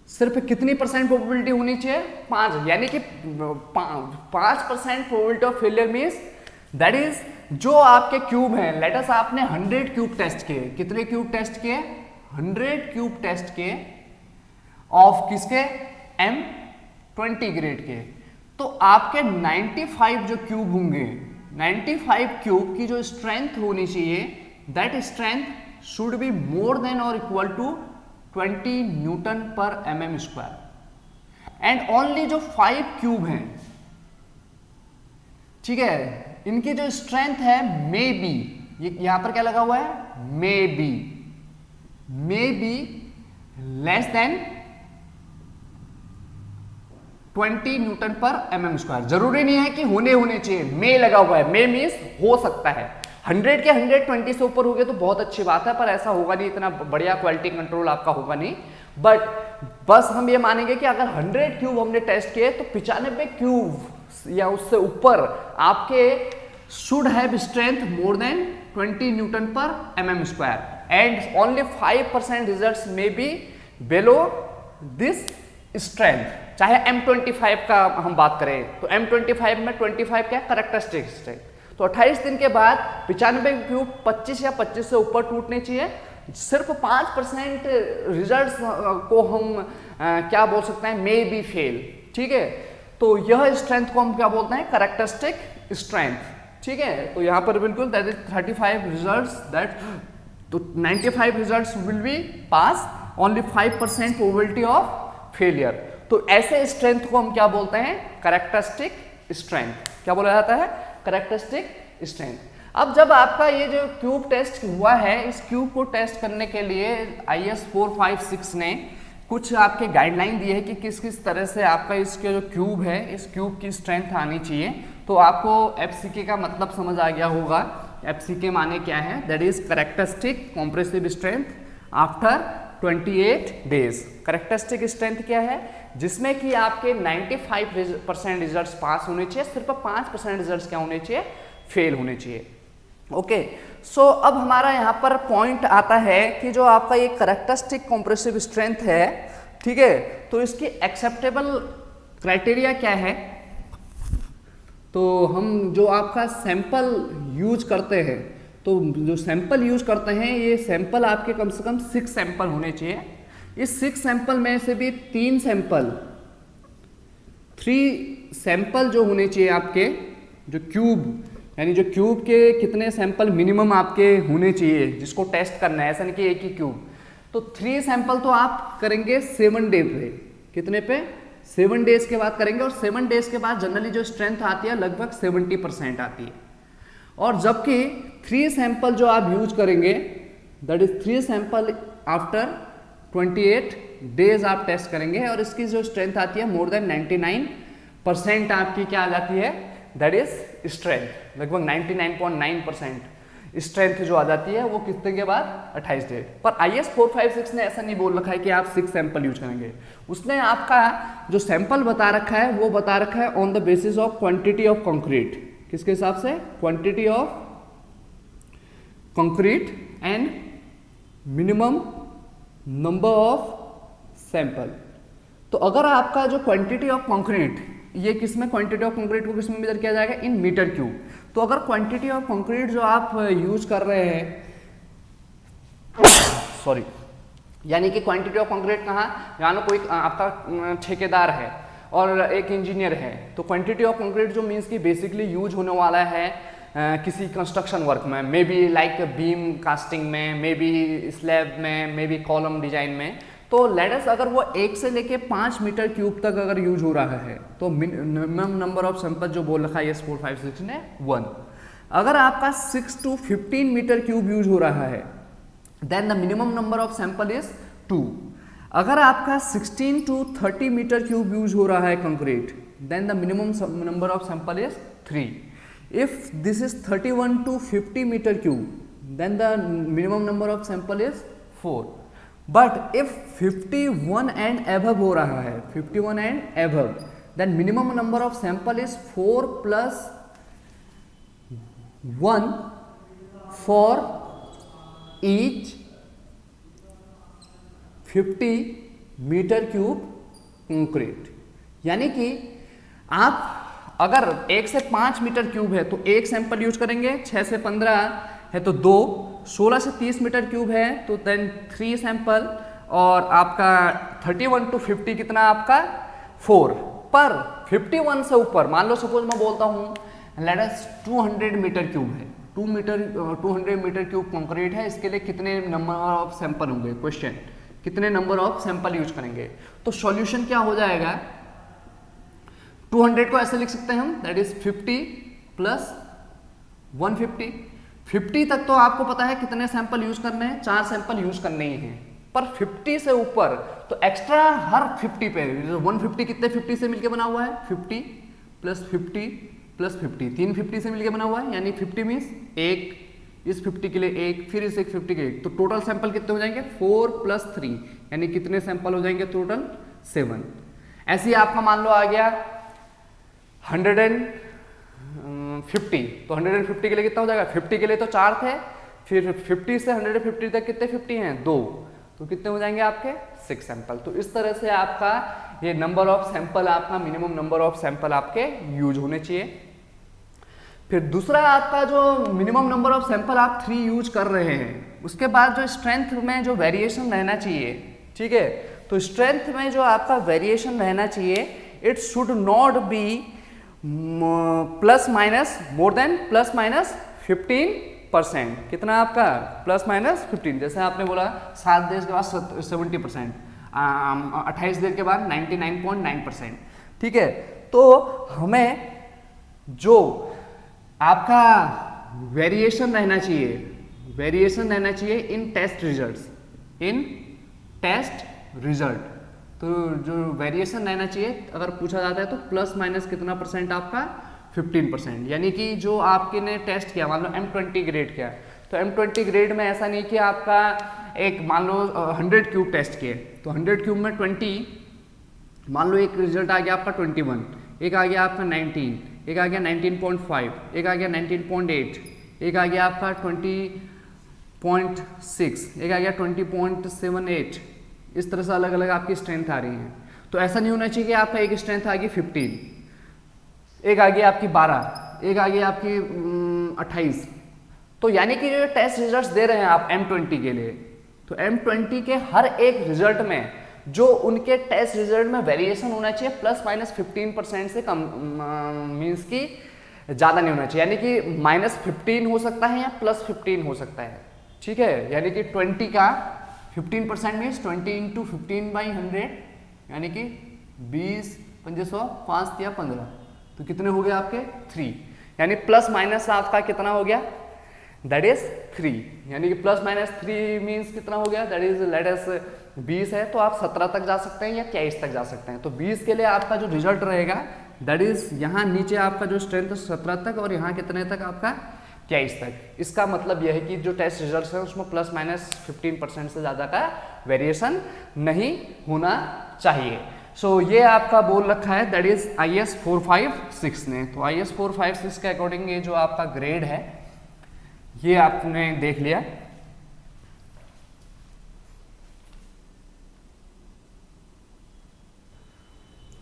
सिर्फ कितनी परसेंट प्रोबेबिलिटी होनी चाहिए, 5, यानी कि 5% probability of failure means that is जो आपके क्यूब हैं, लेट अस आपने 100 क्यूब टेस्ट किए, कितने क्यूब टेस्ट किए, 100 क्यूब टेस्ट किए ऑफ किसके, M20 ग्रेड के, तो आपके 95 जो क्यूब होंगे, 95 क्यूब की जो स्ट्रेंथ होनी चाहिए that strength should be more than और इक्वल टू 20 न्यूटन पर mm स्क्वायर। एंड ओनली जो 5 क्यूब हैं, ठीक है, इनकी जो स्ट्रेंथ है मे बी, यहां पर क्या लगा हुआ है, may be less than 20 Newton पर mm स्क्वायर। जरूरी नहीं है कि होने चाहिए, मे लगा हुआ है, मे मीन्स हो सकता है। 100 के 120 से ऊपर हो गए तो बहुत अच्छी बात है, पर ऐसा होगा नहीं, इतना बढ़िया क्वालिटी कंट्रोल आपका होगा नहीं। बट बस हम ये मानेंगे कि अगर 100 क्यूब हमने टेस्ट किए तो 95 क्यूब या उससे ऊपर आपके should have strength more than 20 Newton पर mm square, and only 5% results में बी बिलो दिस स्ट्रेंथ। चाहे M25 का हम बात करें तो M25 में 25 क्या कैरेक्टरिस्टिक स्ट्रेंथ, तो 28 दिन के बाद 95 क्यूब 25 या 25 से ऊपर टूटने चाहिए। सिर्फ 5% रिजल्ट्स को हम क्या बोल सकते हैं, मे बी फेल, ठीक है। तो यह स्ट्रेंथ को हम क्या बोलते हैं, कैरेक्टरिस्टिक स्ट्रेंथ, ठीक है। तो यहाँ पर बिल्कुल दैट इज 35 रिजल्ट्स, दैट तो 95 results will be pass, only 5% probability of failure. तो ऐसे स्ट्रेंथ को हम क्या बोलते हैं, कैरेक्टरिस्टिक स्ट्रेंथ। क्या बोला जाता है, कैरेक्टरिस्टिक स्ट्रेंथ। अब जब आपका ये जो क्यूब टेस्ट हुआ है, इस क्यूब को टेस्ट करने के लिए IS 456 ने कुछ आपके गाइडलाइन दी है कि किस किस तरह से आपका इसके जो क्यूब है, इस क्यूब की स्ट्रेंथ आनी चाहिए। तो आपको FCK का मतलब समझ आ गया होगा। FCK माने क्या है, that is characteristic compressive strength after 28 days. Characteristic strength क्या है, जिसमें कि आपके 95% रिजल्ट्स पास होने चाहिए, सिर्फ 5% रिजल्ट्स क्या होने चाहिए, फेल होने चाहिए। ओके, सो अब हमारा यहाँ पर पॉइंट आता है कि जो आपका ये करेक्टरिस्टिक कॉम्प्रेसिव स्ट्रेंथ है, ठीक है, तो इसकी एक्सेप्टेबल क्राइटेरिया क्या है। तो हम जो आपका सैंपल यूज करते हैं, तो जो सैंपल यूज करते हैं ये सैंपल आपके कम से कम 6 सैंपल होने चाहिए। इस 6 सैंपल में से भी 3 सैंपल जो होने चाहिए आपके, जो क्यूब, यानी जो क्यूब के कितने सैंपल मिनिमम आपके होने चाहिए जिसको टेस्ट करना है, ऐसा नहीं कि एक ही क्यूब। तो 3 सैंपल तो आप करेंगे 7 डे पे, कितने पे, 7 डेज के बाद करेंगे, और 7 डेज के बाद जनरली जो स्ट्रेंथ आती है लगभग 70% आती है। और जबकि 3 सैंपल जो आप यूज करेंगे, that is 3 sample after 28 days आप टेस्ट करेंगे, और इसकी जो स्ट्रेंथ आती है मोर देन 99% आपकी क्या आ जाती है, दैट इज स्ट्रेंथ, लगभग 99.9% स्ट्रेंथ जो आ जाती है वो कितने के बाद, 28 डेज। पर IS 456 ने ऐसा नहीं बोल रखा है कि आप 6 सैंपल यूज करेंगे, उसने आपका जो सैंपल बता रखा है वो बता रखा है on the basis of quantity of concrete. किसके हिसाब से, quantity of concrete and minimum number of sample. तो अगर आपका जो क्वांटिटी ऑफ कंक्रीट, ये किसमें क्वांटिटी ऑफ कंक्रीट को किसमें मेजर किया जाएगा, इन मीटर क्यूब। तो अगर क्वांटिटी ऑफ कंक्रीट जो आप यूज कर रहे हैं, सॉरी, यानी कि क्वांटिटी ऑफ कंक्रीट कहाँ, यानी कोई आपका ठेकेदार है और एक इंजीनियर है, तो क्वांटिटी ऑफ कंक्रीट जो मीन्स कि बेसिकली यूज होने वाला है किसी कंस्ट्रक्शन वर्क में, may be like beam casting में, मे बी स्लैब में, मे बी कॉलम डिजाइन में। तो लेटस अगर वो 1 से लेके 5 मीटर क्यूब तक अगर यूज हो रहा है, तो मिनिमम नंबर ऑफ सैंपल जो बोल रखा है IS 456 ने 1। अगर आपका 6 to 15 मीटर क्यूब यूज हो रहा है, then the minimum number of sample is 2। अगर आपका 16 to 30 मीटर क्यूब यूज हो रहा है concrete, then the minimum number of sample is 3। If this is 31 to 50 metre cube, then the minimum number of sample is 4। But if 51 and above हो रहा है, 51 and above, then minimum number of sample is 4 + 1 for each 50 metre cube concrete. यानी कि आप अगर 1 से 5 metre cube है तो 1 सैंपल यूज करेंगे, 6 से 15 है तो 2, 16 से 30 मीटर क्यूब है तो देन 3 सैंपल, और आपका 31 to 50 कितना आपका 4। पर 51 से ऊपर, मान लो सपोज मैं बोलता हूँ लेट अस 200 मीटर क्यूब है, 200 मीटर क्यूब कंक्रीट है, इसके लिए कितने नंबर ऑफ सैंपल होंगे, क्वेश्चन, कितने नंबर ऑफ सैंपल यूज करेंगे। तो सॉल्यूशन क्या हो जाएगा, 200 को ऐसे लिख सकते हैं हम, दैट इज 50 + 150। 50 तक तो आपको पता है कितने सैंपल यूज करने हैं, 4 सैंपल यूज करने ही हैं। पर 50 से ऊपर तो एक्स्ट्रा हर 50 पे, 150 कितने 50 से मिलके बना हुआ है, 50 + 50 + 50, 3 50 से मिलके बना हुआ है, यानी 50 मीन्स 1, इस 50 के लिए 1, फिर इस 50 के 1, तो टोटल सैंपल कितने हो जाएंगे, 4 + 3, यानी कितने सैंपल हो जाएंगे टोटल, 7। ऐसे ही आपका मान लो आ गया 150, तो 150 के लिए कितना हो जाएगा, 50 के लिए तो 4 थे, फिर 50 से 150 तक कितने 50 हैं, 2, तो कितने हो जाएंगे आपके 6 सैंपल। तो इस तरह से आपका ये नंबर ऑफ सैंपल, आपका मिनिमम नंबर ऑफ सैंपल आपके यूज होने चाहिए। फिर दूसरा आपका जो मिनिमम नंबर ऑफ सैंपल आप 3 यूज कर रहे हैं, उसके बाद जो स्ट्रेंथ में जो वेरिएशन रहना चाहिए, ठीक है, तो स्ट्रेंथ में जो आपका वेरिएशन रहना चाहिए, it should not be ± more than ±15%। कितना आपका ±15, जैसे आपने बोला 7 डेज के बाद 70%, 28 डेज के बाद 99.9%, ठीक है। तो हमें जो आपका वेरिएशन रहना चाहिए इन टेस्ट रिजल्ट्स, इन टेस्ट रिजल्ट। तो जो वेरिएशन रहना चाहिए अगर पूछा जाता है तो ± कितना परसेंट आपका, 15%। यानी कि जो आपके ने टेस्ट किया, मान लो M20 ग्रेड किया, तो M20 ग्रेड में ऐसा नहीं कि आपका एक मान लो 100 क्यूब टेस्ट किए, तो 100 क्यूब में 20, मान लो एक रिजल्ट आ गया आपका 21, एक आ गया आपका 19, एक आ गया 19.5, एक आ गया 19.8, एक आ गया आपका 20.6, एक आ गया 20.78, इस तरह से अलग अलग आपकी स्ट्रेंथ आ रही है। तो ऐसा नहीं होना चाहिए कि आपका एक स्ट्रेंथ आ गई 15, एक आ गई आपकी 12, एक आ गई आपकी 28। तो यानी कि जो टेस्ट रिजल्ट्स दे रहे हैं आप M20 के लिए, तो M20 के हर एक रिजल्ट में जो उनके टेस्ट रिजल्ट में वेरिएशन होना चाहिए +-15% से कम, मीन्स कि ज़्यादा नहीं होना चाहिए, यानी कि -15 हो सकता है या +15 हो सकता है, ठीक है। यानी कि 20 का 15% मीन्स 20 × 15/100, यानी कि 20, 500, 5 या 15, तो कितने हो गए आपके 3, यानी ± आपका कितना हो गया, दैट इज 3, यानी कि +-3 मीन्स कितना हो गया, दैट इज लेट अस 20 है तो आप 17 तक जा सकते हैं या 23 तक जा सकते हैं। तो 20 के लिए आपका जो रिजल्ट रहेगा दैट इज यहाँ नीचे आपका जो स्ट्रेंथ 17 तक और यहाँ कितने तक आपका 23 तक। इसका मतलब यह है कि जो टेस्ट रिजल्ट है उसमें ±15% से ज़्यादा का वेरिएशन नहीं होना चाहिए। सो ये आपका बोल रखा है दैट इज IS 456 ने। तो IS 456 के अकॉर्डिंग ये जो आपका ग्रेड है ये आपने देख लिया।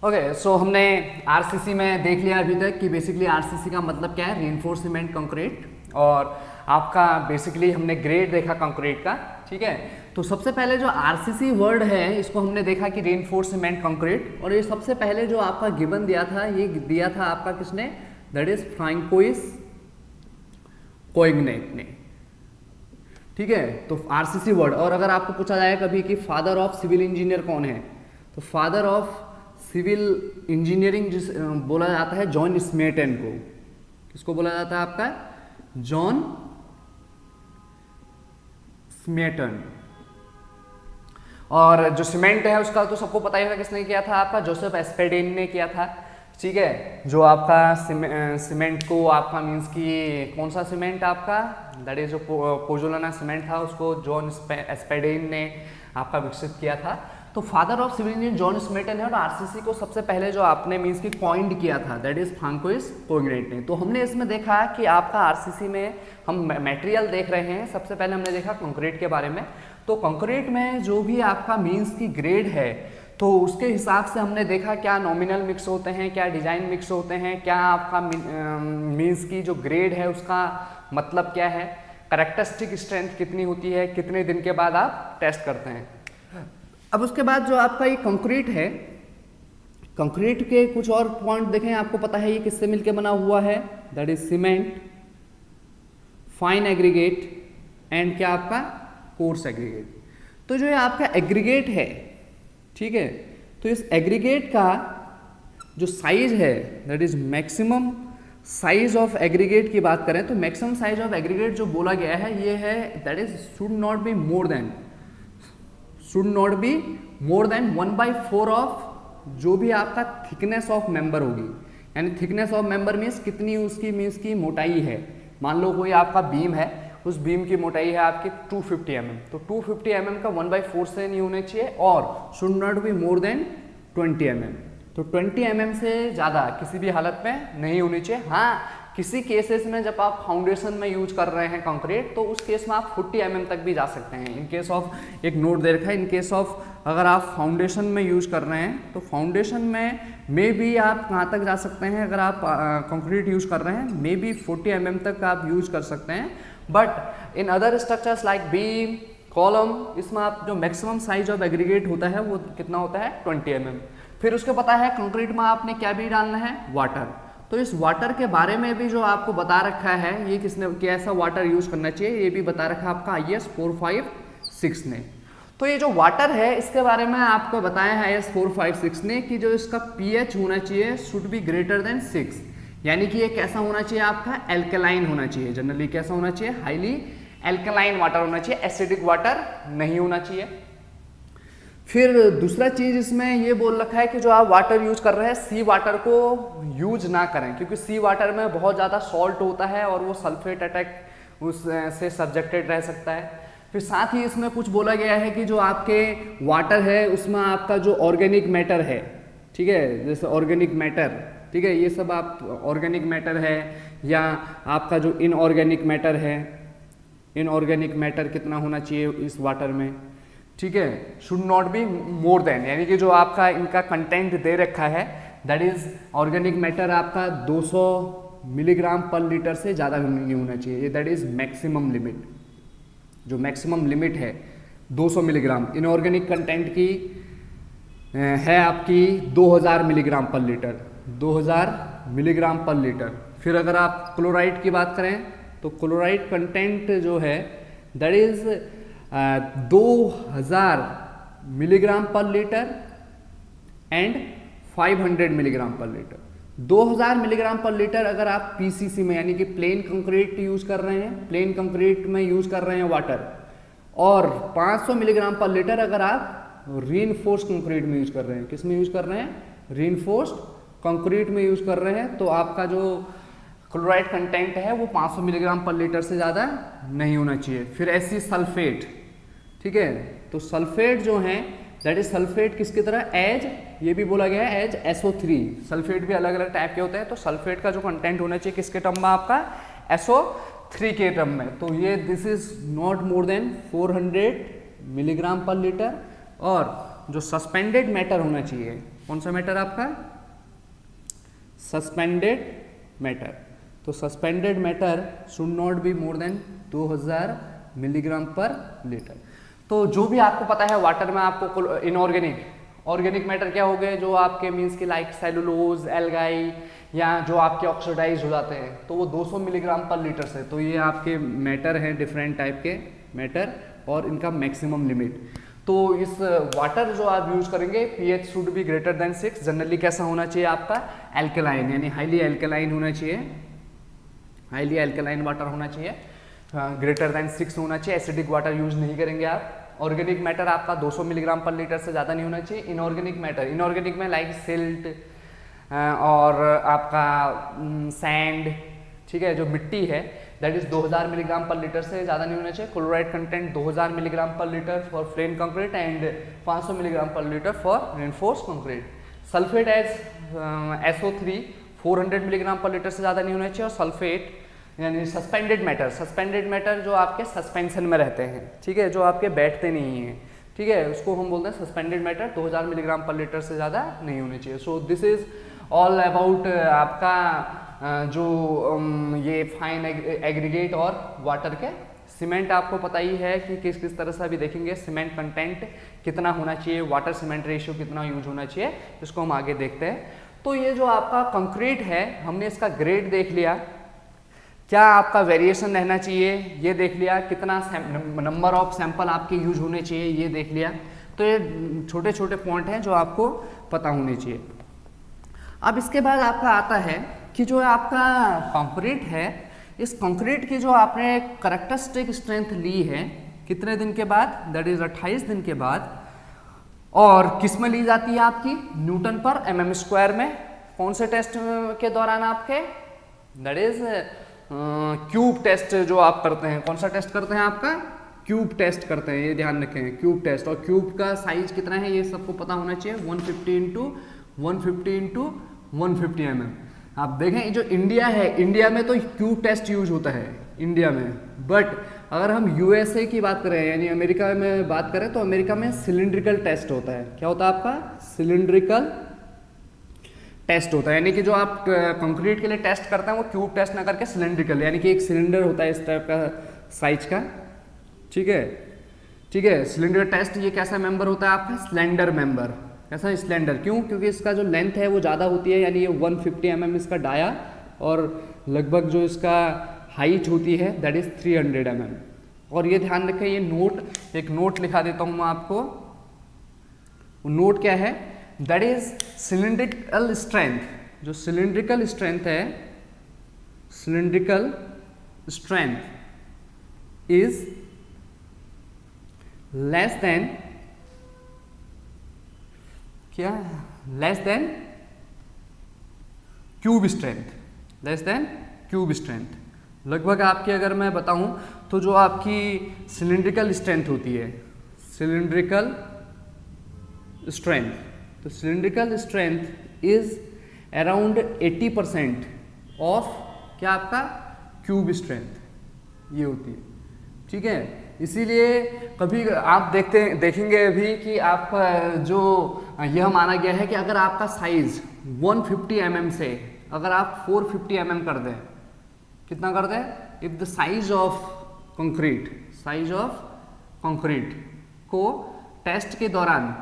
ओके, सो हमने आरसीसी में देख लिया अभी तक कि बेसिकली आरसीसी का मतलब क्या है, रीइंफोर्स्ड सीमेंट कंक्रीट, और आपका बेसिकली हमने ग्रेड देखा कंक्रीट का, ठीक है। तो सबसे पहले जो आरसीसी वर्ड है इसको हमने देखा कि रीइंफोर्स्ड सीमेंट कंक्रीट, और ये सबसे पहले जो आपका गिवन दिया था ये दिया था आपका किसने, दैट इज फ्रांकोइस कोइग्नेट ने, ठीक है। तो आरसीसी वर्ड, और अगर आपको पूछा जाए कभी कि फादर ऑफ सिविल इंजीनियर कौन है, तो फादर ऑफ सिविल इंजीनियरिंग जिस बोला जाता है जॉन स्मेटन को। किसको बोला जाता है आपका, जॉन स्मेटन। और जो सीमेंट है उसका तो सबको पता ही होगा किसने किया था, आपका जोसेफ एस्पेडेन ने किया था, ठीक है। जो आपका सीमेंट को आपका मीन्स कि कौन सा सीमेंट आपका, दैट इज जो पोजोलाना सीमेंट था उसको जॉन एस्पेडेन ने आपका विकसित किया था। तो father of civil engineer John Smeaton है, और आरसीसी को सबसे पहले जो आपने मीन्स की कॉइंड किया था दैट इज फ्रांकोइस कोइग्नेट ने। तो हमने इसमें देखा कि आपका आरसीसी में हम मटेरियल देख रहे हैं। सबसे पहले हमने देखा कंक्रीट के बारे में। तो कंक्रीट में जो भी आपका मीन्स की ग्रेड है तो उसके हिसाब से हमने देखा क्या नॉमिनल मिक्स होते हैं, क्या डिजाइन मिक्स होते हैं, क्या आपका मीन्स की जो ग्रेड है उसका मतलब क्या है, कैरेक्टरिस्टिक स्ट्रेंथ कितनी होती है, कितने दिन के बाद आप टेस्ट करते हैं। अब उसके बाद जो आपका ये कंक्रीट है, कंक्रीट के कुछ और पॉइंट देखें, आपको पता है ये किससे मिलके बना हुआ है, that is cement, fine aggregate and क्या आपका कोर्स एग्रीगेट। तो जो ये आपका एग्रीगेट है, ठीक है, तो इस एग्रीगेट का जो साइज है that is maximum size of aggregate की बात करें तो मैक्सिमम साइज ऑफ एग्रीगेट जो बोला गया है ये है that is should not be more than 1/4 of जो भी आपका थिकनेस ऑफ मेंबर होगी। यानी थिकनेस ऑफ मेंबर मीन्स कितनी उसकी मीन्स की मोटाई है। मान लो कोई आपका बीम है, उस बीम की मोटाई है आपकी 250 mm, तो 250 mm का 1/4 से नहीं होना चाहिए, और should not be more than 20 mm, तो 20 mm से ज़्यादा किसी भी हालत में नहीं होनी चाहिए। हाँ, किसी केसेस में जब आप फाउंडेशन में यूज कर रहे हैं कंक्रीट तो उस केस में आप 40 mm तक भी जा सकते हैं। इन केस ऑफ, एक नोट दे रखा है, इन केस ऑफ अगर आप फाउंडेशन में यूज कर रहे हैं तो फाउंडेशन में भी आप कहाँ तक जा सकते हैं, अगर आप कंक्रीट यूज कर रहे हैं मे बी 40 mm तक आप यूज कर सकते हैं। But in other structures like beam, column, इसमें आप जो मैक्सिमम साइज ऑफ एग्रीगेट होता है वो कितना होता है 20 mm। फिर उसके पता है कंक्रीट में आपने क्या भी डालना है, वाटर। तो इस वाटर के बारे में भी जो आपको बता रखा है, ये किसने कैसा वाटर यूज करना चाहिए ये भी बता रखा है आपका IS 456 ने। तो ये जो वाटर है इसके बारे में आपको बताया है IS 456 ने कि जो इसका pH होना चाहिए शुड बी ग्रेटर देन 6, यानी कि ये कैसा होना चाहिए आपका एल्कलाइन होना चाहिए। जनरली कैसा होना चाहिए, हाईली एल्कलाइन वाटर होना चाहिए, एसिडिक वाटर नहीं होना चाहिए। फिर दूसरा चीज इसमें ये बोल रखा है कि जो आप वाटर यूज कर रहे हैं सी वाटर को यूज ना करें, क्योंकि सी वाटर में बहुत ज़्यादा सॉल्ट होता है और वो सल्फेट अटैक उस से सब्जेक्टेड रह सकता है। फिर साथ ही इसमें कुछ बोला गया है कि जो आपके वाटर है उसमें आपका जो ऑर्गेनिक मैटर है, ठीक है, जैसे ऑर्गेनिक मैटर, ठीक है, ये सब आप ऑर्गेनिक मैटर है या आपका जो इनऑर्गेनिक मैटर है, इनऑर्गेनिक मैटर कितना होना चाहिए इस वाटर में, ठीक है, should not be more than, यानी कि जो आपका इनका कंटेंट दे रखा है दैट इज ऑर्गेनिक मैटर आपका 200 मिलीग्राम पर लीटर से ज़्यादा नहीं होना चाहिए, दैट इज मैक्सिमम लिमिट। जो मैक्सिमम लिमिट है 200 मिलीग्राम, इनऑर्गेनिक कंटेंट की है आपकी 2000 milligram per litre, 2000 milligram per litre. फिर अगर आप क्लोराइड की बात करें तो क्लोराइड कंटेंट जो है that is 2000 milligram per litre and 500 milligram per litre. 2000 milligram per litre अगर आप पीसीसी में यानी कि प्लेन कंक्रीट यूज कर रहे हैं, प्लेन कंक्रीट में यूज कर रहे हैं वाटर, और 500 मिलीग्राम पर लीटर अगर आप रीइंफोर्स कंक्रीट में यूज कर रहे हैं। किस में यूज कर रहे हैं? रीइंफोर्स कंक्रीट में यूज कर रहे हैं, तो आपका जो क्लोराइड कंटेंट है वो 500 मिलीग्राम पर लीटर से ज़्यादा नहीं होना चाहिए। फिर ऐसी सल्फेट, ठीक है, तो सल्फेट जो है दैट इज सल्फेट किसकी तरह, एज, ये भी बोला गया है एज SO3। सल्फेट भी अलग अलग टाइप के होते हैं, तो सल्फेट का जो कंटेंट होना चाहिए किसके टर्म में आपका, SO3 के टर्म में। तो ये this is not more than 400 milligram per litre. और जो सस्पेंडेड मैटर होना चाहिए, कौन सा मैटर आपका, सस्पेंडेड मैटर, तो suspended matter should not be more than 2000 milligram per litre. तो जो भी आपको पता है वाटर में आपको इनऑर्गेनिक, ऑर्गेनिक मैटर क्या हो गए, जो आपके मीन्स की लाइक सेलुलोज, एल्गाई या जो आपके ऑक्सीडाइज हो जाते हैं, तो वो 200 मिलीग्राम पर लीटर से। तो ये आपके मैटर हैं, डिफरेंट टाइप के मैटर, और इनका मैक्सिमम लिमिट। तो इस वाटर जो आप यूज करेंगे pH should be greater than 6। Generally कैसा होना चाहिए आपका, एल्केलाइन, यानी हाईली एल्केलाइन होना चाहिए, हाईली एल्केलाइन वाटर होना चाहिए, ग्रेटर देन 6 होना चाहिए। एसिडिक वाटर यूज नहीं करेंगे आप। ऑर्गेनिक मैटर आपका 200 मिलीग्राम पर लीटर से ज़्यादा नहीं होना चाहिए। इनऑर्गेनिक मैटर, इनऑर्गेनिक में लाइक सिल्ट और आपका सैंड, ठीक है, जो मिट्टी है that is 2000 milligram per litre से ज़्यादा नहीं होना चाहिए। Chloride content 2000 milligram per litre for plain concrete and 500 milligram per litre for reinforce concrete. Sulphate as SO3 400 milligram per litre से ज़्यादा नहीं होना चाहिए। और सल्फेट यानी सस्पेंडेड मैटर, सस्पेंडेड मैटर जो आपके सस्पेंशन में रहते हैं, ठीक है, जो आपके बैठते नहीं हैं, ठीक है, उसको हम बोलते हैं suspended matter, 2000 milligram per litre से ज़्यादा नहीं होने चाहिए। So this is all about आपका जो ये फाइन एग्रीगेट और वाटर के। सीमेंट आपको पता ही है कि किस किस तरह से अभी देखेंगे, सीमेंट कंटेंट कितना होना चाहिए, वाटर सीमेंट रेशियो कितना यूज होना चाहिए, इसको हम आगे देखते हैं। तो ये जो आपका कंक्रीट है, हमने इसका ग्रेड देख लिया, क्या आपका वेरिएशन रहना चाहिए ये देख लिया, कितना नंबर ऑफ सैंपल आपके यूज होने चाहिए ये देख लिया। तो ये छोटे छोटे पॉइंट हैं जो आपको पता होने चाहिए। अब इसके बाद आपका आता है कि जो आपका कंक्रीट है, इस कंक्रीट की जो आपने कैरेक्टरिस्टिक स्ट्रेंथ ली है कितने दिन के बाद, दैट इज 28 दिन के बाद, और किस में ली जाती है आपकी, न्यूटन पर mm²। में कौन से टेस्ट के दौरान आपके, दैट इज क्यूब टेस्ट जो आप करते हैं। कौन सा टेस्ट करते हैं आपका, क्यूब टेस्ट करते हैं, ये ध्यान रखें, क्यूब टेस्ट। और क्यूब का साइज कितना है ये सबको पता होना चाहिए, 150 इंटू 150 mm। आप देखें जो इंडिया है, इंडिया में तो क्यूब टेस्ट यूज होता है इंडिया में, बट अगर हम USA की बात करें यानी अमेरिका में बात करें तो अमेरिका में सिलिंड्रिकल टेस्ट होता है। क्या होता है आपका, सिलिंड्रिकल टेस्ट होता है, यानी कि जो आप कंक्रीट के लिए टेस्ट करते हैं वो क्यूब टेस्ट ना करके सिलिंड्रिकल, यानी कि एक सिलेंडर होता है इस टाइप का साइज का, ठीक है, ठीक है। सिलेंडर टेस्ट ये कैसा मेंबर होता है आपका, स्लेंडर मेंबर। कैसा, स्लेंडर, क्यों, क्योंकि इसका जो लेंथ है वो ज़्यादा होती है, यानी ये 150 mm इसका डाया, और लगभग जो इसका हाइट होती है दैट इज 300 mm। और ये ध्यान रखें, ये नोट, एक नोट लिखा देता हूँ मैं आपको, नोट क्या है, दैट इज सिलिंड्रिकल स्ट्रेंथ। जो सिलिंड्रिकल स्ट्रेंथ है, cylindrical strength is less than, क्या, less than cube strength, less than cube strength. लगभग आपकी अगर मैं बताऊं तो जो आपकी सिलिंड्रिकल स्ट्रेंथ होती है, सिलिंड्रिकल स्ट्रेंथ, तो cylindrical strength is around 80% of क्या आपका क्यूब स्ट्रेंथ ये होती है, ठीक है। इसीलिए कभी आप देखेंगे अभी कि आप जो यह माना गया है कि अगर आपका साइज 150 mm से अगर आप 450 mm कर दें, कितना कर दें, if the size of concrete को टेस्ट के दौरान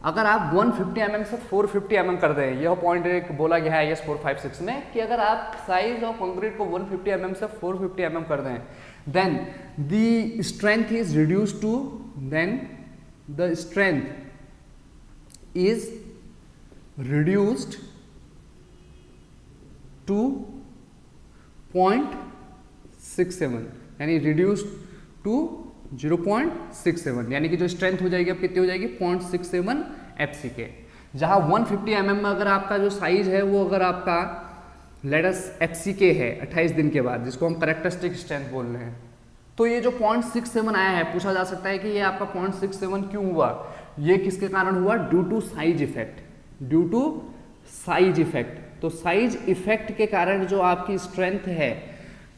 अगर आप 150 mm से 450 mm कर दें, यह पॉइंट एक बोला गया है IS 456 में कि अगर आप साइज ऑफ कंक्रीट को 150 mm से 450 mm कर दें, then the strength is reduced to, then the strength is reduced to 0.67, यानी reduced to 0.67, यानी कि जो स्ट्रेंथ हो जाएगी अब कितनी हो जाएगी 0.67 FCK। जहां 150 mm में अगर आपका जो साइज है वो अगर आपका लेटस FCK है 28 दिन के बाद, जिसको हम कैरेक्टरिस्टिक स्ट्रेंथ बोल रहे हैं, तो ये जो 0.67 आया है, पूछा जा सकता है कि ये आपका 0.67 क्यों हुआ, ये किसके कारण हुआ, due to size effect, due to size effect. तो साइज इफेक्ट के कारण जो आपकी स्ट्रेंथ है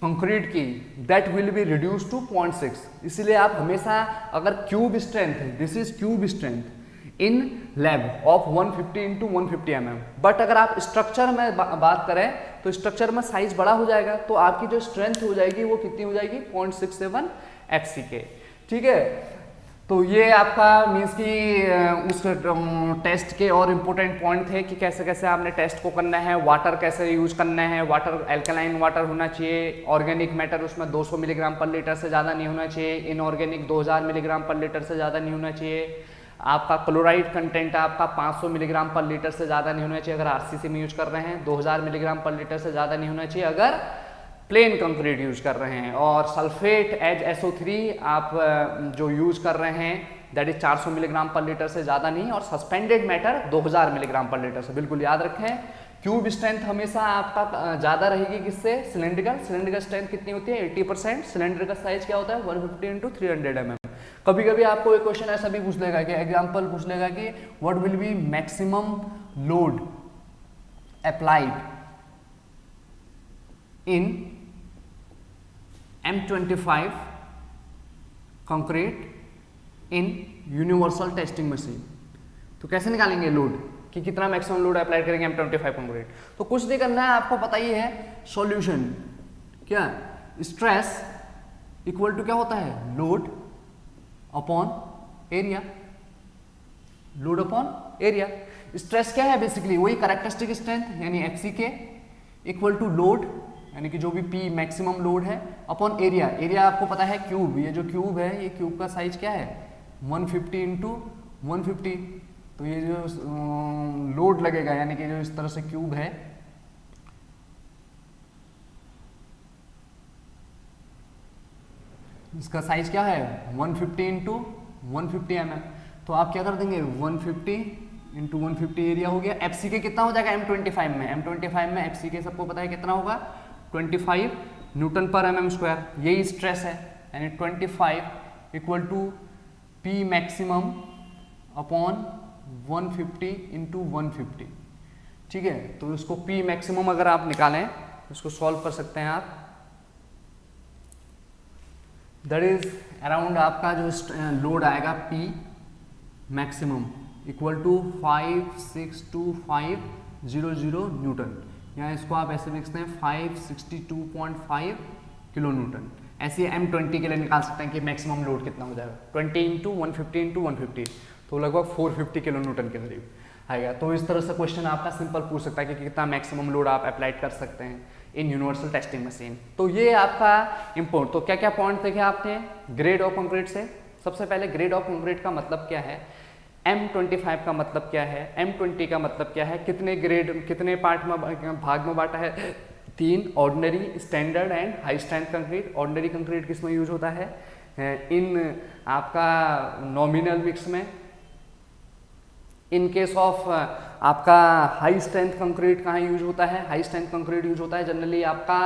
कंक्रीट की, that will be reduce to 0.6। इसलिए आप हमेशा अगर cube strength, this is cube strength in lab of 150 into 150 mm, but अगर आप स्ट्रक्चर में बात करें तो स्ट्रक्चर में साइज बड़ा हो जाएगा, तो आपकी जो स्ट्रेंथ हो जाएगी वो कितनी हो जाएगी 0.67 FCK, ठीक है। तो ये आपका मीन्स कि उस टेस्ट के और इम्पोर्टेंट पॉइंट थे कि कैसे कैसे आपने टेस्ट को करना है, वाटर कैसे यूज करना है, वाटर एल्कलाइन वाटर होना चाहिए, ऑर्गेनिक मैटर उसमें 200 मिलीग्राम पर लीटर से ज़्यादा नहीं होना चाहिए, इनऑर्गेनिक 2000 मिलीग्राम पर लीटर से ज़्यादा नहीं होना चाहिए, आपका क्लोराइड कंटेंट आपका 500 मिलीग्राम पर लीटर से ज़्यादा नहीं होना चाहिए अगर RCC में यूज कर रहे हैं, 2000 मिलीग्राम पर लीटर से ज़्यादा नहीं होना चाहिए अगर प्लेन कंक्रीट यूज कर रहे हैं, और सल्फेट एज SO3 आप जो यूज कर रहे हैं that is 400 milligram per litre से ज़्यादा नहीं, और suspended matter 2000 milligram per litre से। बिल्कुल याद रखें, क्यूब स्ट्रेंथ हमेशा आपका ज़्यादा रहेगी किससे, सिलेंड्रिकल स्ट्रेंथ कितनी होती है 80%, सिलेंडर का साइज क्या होता है 150 into 300 mm। कभी कभी आपको एक क्वेश्चन ऐसा भी पूछ लेगा कि एग्जाम्पल पूछ लेगा कि what will be maximum load applied in M25 concrete in universal testing machine. तो कैसे निकालेंगे लोड कि कितना मैक्सिमम लोड अप्लाई करेंगे M25 कंक्रीट। तो कुछ नहीं करना है, आपको पता ही है सॉल्यूशन क्या, स्ट्रेस इक्वल टू क्या होता है load upon area, load upon area. Stress क्या है बेसिकली वही कैरेक्टरिस्टिक स्ट्रेंथ यानी FCK इक्वल टू लोड यानी कि जो भी P मैक्सिमम लोड है अपॉन एरिया। एरिया आपको पता है क्यूब, ये जो क्यूब है ये क्यूब का साइज क्या है 150 into 150। तो ये जो लोड लगेगा यानी कि जो इस तरह से क्यूब है इसका साइज क्या है 150 into 150 mm। तो आप क्या कर देंगे 150 into 150 एरिया हो गया। FCK कितना हो जाएगा M25 में, M25 में FCK सबको पता है कितना होगा 25 न्यूटन पर mm²। यही स्ट्रेस है यानी 25 equal to P maximum upon 150 into 150, ठीक है। तो इसको P मैक्सिमम अगर आप निकालें इसको सॉल्व कर सकते हैं आप, दैट इज अराउंड आपका जो लोड आएगा P maximum equal to 562500 newton, या इसको आप ऐसे लिखते हैं 562.5 किलो न्यूटन। ऐसे M20 के लिए निकाल सकते हैं कि मैक्सिमम लोड कितना हो जाएगा 20 into 150 into 150, तो लगभग 450 किलो न्यूटन के करीब आएगा। तो इस तरह से क्वेश्चन आपका सिंपल पूछ सकता है कि कितना मैक्सिमम लोड आप अप्लाई कर सकते हैं इन यूनिवर्सल टेस्टिंग मशीन। तो ये आपका इम्पोर्ट। तो क्या क्या पॉइंट देखे आपने ग्रेड ऑफ कंक्रीट से। सबसे पहले ग्रेड ऑफ कंक्रीट का मतलब क्या है, M25 का मतलब क्या है, M20 का मतलब क्या है, कितने ग्रेड कितने पार्ट में भाग में बांटा है, 3 ordinary standard and high strength concrete. Ordinary concrete किस में यूज होता है इन आपका नॉमिनल मिक्स में। इन केस ऑफ आपका हाई स्ट्रेंथ कंक्रीट कहाँ यूज होता है, हाई स्ट्रेंथ कंक्रीट यूज होता है जनरली आपका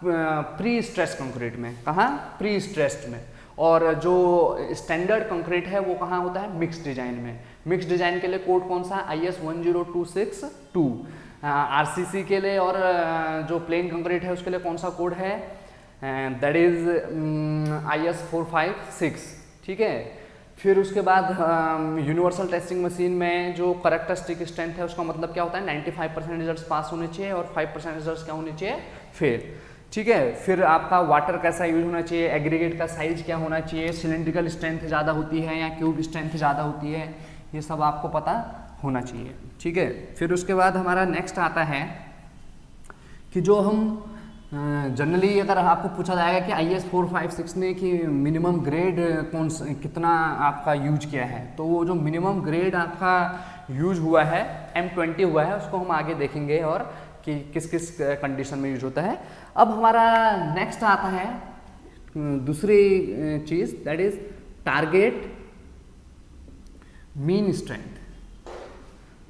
प्री स्ट्रेस कंक्रीट में, कहाँ, प्री स्ट्रेस्ड में। और जो स्टैंडर्ड कंक्रीट है वो कहाँ होता है, मिक्स डिजाइन में। मिक्स डिजाइन के लिए कोड कौन सा है, IS 10262। RCC के लिए और जो प्लेन कंक्रीट है उसके लिए कौन सा कोड है, दैट इज IS 456, ठीक है। फिर उसके बाद यूनिवर्सल टेस्टिंग मशीन में जो करेक्टरिस्टिक स्ट्रेंथ है उसका मतलब क्या होता है, 95% रिजल्ट्स पास होने चाहिए और 5% रिजल्ट्स क्या होने चाहिए, फेल, ठीक है। फिर आपका वाटर कैसा यूज होना चाहिए, एग्रीगेट का साइज क्या होना चाहिए, सिलेंड्रिकल स्ट्रेंथ ज़्यादा होती है या क्यूब स्ट्रेंथ ज़्यादा होती है, ये सब आपको पता होना चाहिए, ठीक है। फिर उसके बाद हमारा नेक्स्ट आता है कि जो हम जनरली अगर आपको पूछा जाएगा कि IS 456 ने कि मिनिमम ग्रेड कौन सा कितना आपका यूज किया है, तो वो जो मिनिमम ग्रेड आपका यूज हुआ है M20 हुआ है, उसको हम आगे देखेंगे और कि किस किस कंडीशन में यूज होता है। अब हमारा नेक्स्ट आता है दूसरी चीज़, that is target mean strength.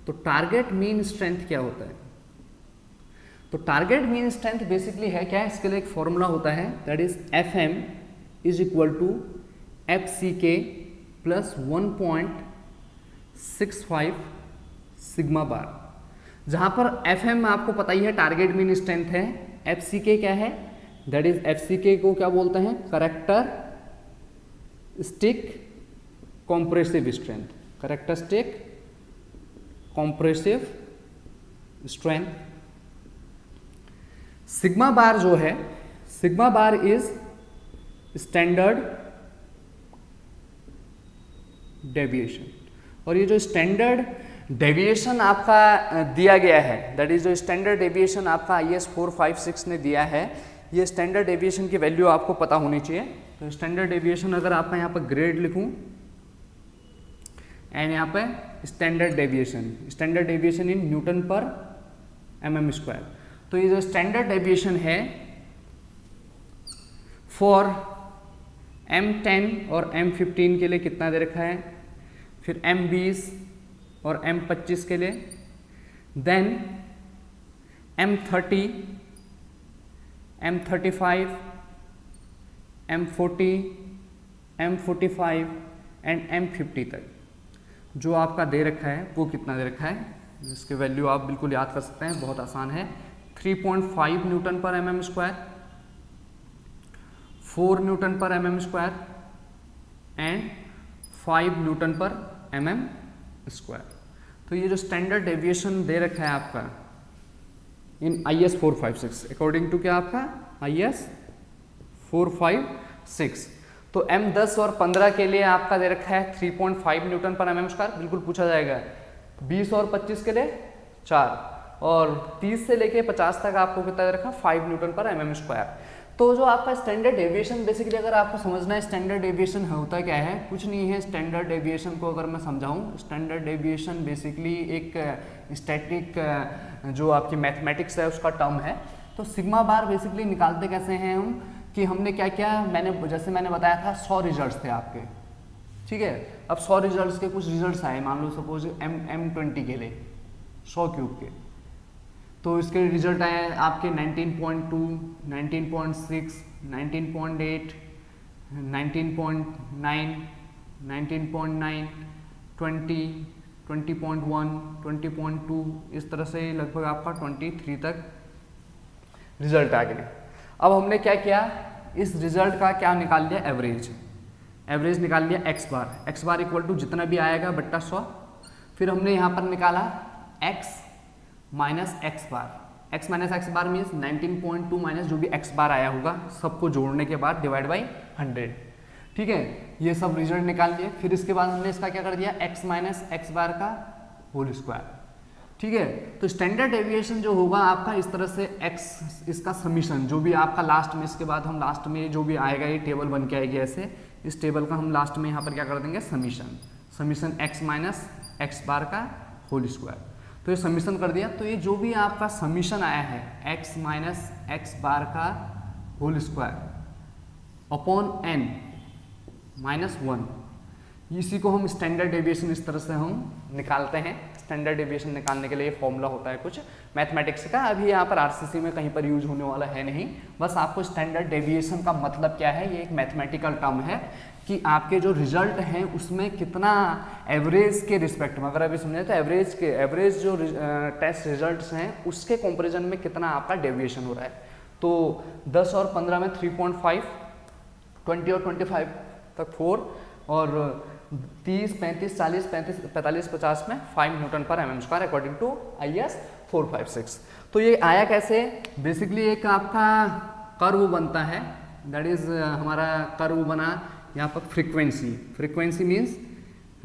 तो टारगेट मीन स्ट्रेंथ क्या होता है, तो टारगेट मीन स्ट्रेंथ बेसिकली है क्या, इसके लिए एक फॉर्मूला होता है, that is FM is equal to FCK plus 1.65 sigma bar. जहां पर FM आपको पता ही है टारगेट मीन स्ट्रेंथ है, FCK क्या है, दैट इज FCK को क्या बोलते हैं, characteristic compressive strength, characteristic compressive strength. Sigma bar जो है, sigma bar is standard deviation, और ये जो स्टैंडर्ड डेविएशन आपका दिया गया है, दैट इज जो स्टैंडर्ड डेविएशन आपका IS 456 ने दिया है, ये स्टैंडर्ड डेविएशन की वैल्यू आपको पता होनी चाहिए। तो स्टैंडर्ड डेविएशन अगर आपका यहाँ पर ग्रेड लिखूं एंड यहाँ पे स्टैंडर्ड डेविएशन इन न्यूटन पर mm स्क्वायर, तो ये जो स्टैंडर्ड डेविएशन है फॉर M10 और M15 के लिए कितना दे रखा है, फिर M20 और M25 के लिए, then M30, M35, M40, M45 and M50 तक जो आपका दे रखा है वो कितना दे रखा है, इसके वैल्यू आप बिल्कुल याद कर सकते हैं, बहुत आसान है। 3.5 न्यूटन पर mm स्क्वायर, 4 न्यूटन पर mm स्क्वायर एंड 5 न्यूटन पर mm स्क्वायर। तो ये जो स्टैंडर्ड डेविएशन दे रखा है आपका इन IS 456 अकॉर्डिंग टू क्या आपका IS 456, तो M10 और 15 के लिए आपका दे रखा है 3.5 न्यूटन पर mm स्क्वायर, बिल्कुल पूछा जाएगा। 20 और 25 के लिए 4, और 30 से लेके 50 तक आपको कितना दे रखा, 5 न्यूटन पर mm स्क्वायर। तो जो आपका स्टैंडर्ड डेविएशन, बेसिकली अगर आपको समझना है स्टैंडर्ड डेविएशन होता क्या है, कुछ नहीं है। स्टैंडर्ड डेविएशन को अगर मैं समझाऊं, स्टैंडर्ड डेविएशन बेसिकली एक स्टैटिक जो आपकी मैथमेटिक्स है उसका टर्म है। तो सिग्मा बार बेसिकली निकालते कैसे हैं हम, कि हमने क्या किया, जैसे मैंने बताया था 100 रिजल्ट्स थे आपके, ठीक है। अब 100 रिजल्ट्स के कुछ रिजल्ट्स आए, मान लो सपोज M20 के लिए 100 क्यूब के, तो इसके रिजल्ट आए आपके 19.2, 19.6, 19.8, 19.9, 19.9, 20, 20.1, 20.2, इस तरह से लगभग आपका 23 तक रिजल्ट आ गए। अब हमने क्या किया, इस रिजल्ट का क्या निकाल लिया, एवरेज निकाल लिया x बार इक्वल टू जितना भी आएगा बट्टा 100। फिर हमने यहाँ पर निकाला x माइनस एक्स बार मीन्स 19.2 माइनस जो भी x बार आया होगा, सबको जोड़ने के बाद डिवाइड बाई 100, ठीक है। ये सब रिजल्ट निकाल लिए। फिर इसके बाद हमने इसका क्या कर दिया, x माइनस एक्स बार का होल स्क्वायर, ठीक है। तो स्टैंडर्ड डेविएशन जो होगा आपका इस तरह से x, इसका समीशन जो भी आपका लास्ट में, इसके बाद हम लास्ट में जो भी आएगा ये टेबल बन के आएगी ऐसे, इस टेबल का हम लास्ट में यहाँ पर क्या कर देंगे, summation x minus x bar का होल स्क्वायर। तो ये समीशन कर दिया। तो ये जो भी आपका समीशन आया है x माइनस एक्स बार का whole square upon n minus 1, इसी को हम स्टैंडर्ड डेविएशन इस तरह से हम निकालते हैं। स्टैंडर्ड डेविएशन निकालने के लिए फॉर्मूला होता है कुछ मैथमेटिक्स का, अभी यहाँ पर आरसीसी में कहीं पर यूज होने वाला है नहीं। बस आपको स्टैंडर्ड डेविएशन का मतलब क्या है, ये एक मैथमेटिकल टर्म है कि आपके जो रिजल्ट हैं उसमें कितना एवरेज के रिस्पेक्ट में, अगर अभी समझे तो एवरेज जो टेस्ट रिजल्ट्स हैं उसके कंपैरिजन में कितना आपका डेविएशन हो रहा है। तो 10 और 15 में 3.5, 20 और 25 तक 4, और 30, 35, 40, 45, 50 में 5 न्यूटन पर mm square according to IS 456। तो ये आया कैसे, बेसिकली एक आपका कर्व बनता है, दैट इज हमारा कर्व बना यहाँ पर फ्रीक्वेंसी मीन्स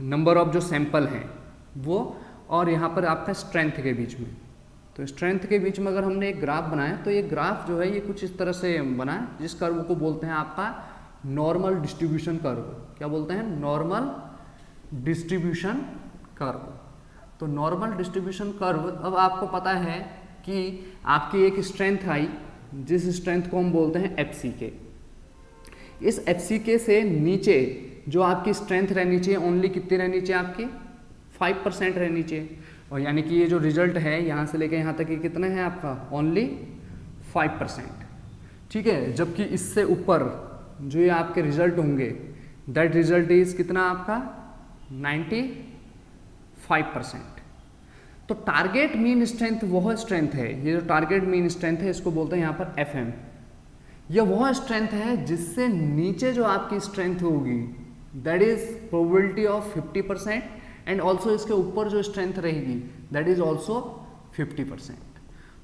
नंबर ऑफ जो सैंपल हैं वो, और यहाँ पर आपका स्ट्रेंथ के बीच में। तो स्ट्रेंथ के बीच में अगर हमने एक ग्राफ बनाया तो ये ग्राफ जो है ये कुछ इस तरह से बना है, जिस कर्व को बोलते हैं आपका नॉर्मल डिस्ट्रीब्यूशन कर्व। क्या बोलते हैं, नॉर्मल डिस्ट्रीब्यूशन कर्व। तो नॉर्मल डिस्ट्रीब्यूशन कर्व, अब आपको पता है कि आपकी एक स्ट्रेंथ आई, जिस स्ट्रेंथ को हम बोलते हैं FCK। इस FCK से नीचे जो आपकी स्ट्रेंथ रहनी चाहिए, ओनली कितनी रहनी चाहिए आपकी, 5% रहनी चाहिए। और यानी कि ये जो रिजल्ट है यहाँ से लेकर यहाँ तक ये कितना है आपका, ओनली 5%, ठीक है। जबकि इससे ऊपर जो ये आपके रिजल्ट होंगे, दैट रिजल्ट इज कितना आपका 95%। तो टारगेट मीन स्ट्रेंथ वह स्ट्रेंथ है, ये जो टारगेट मीन स्ट्रेंथ है इसको बोलते हैं यहाँ पर FM। यह वह स्ट्रेंथ है जिससे नीचे जो आपकी स्ट्रेंथ होगी that is probability of 50%, and also इसके ऊपर जो स्ट्रेंथ रहेगी दैट इज ऑल्सो 50%।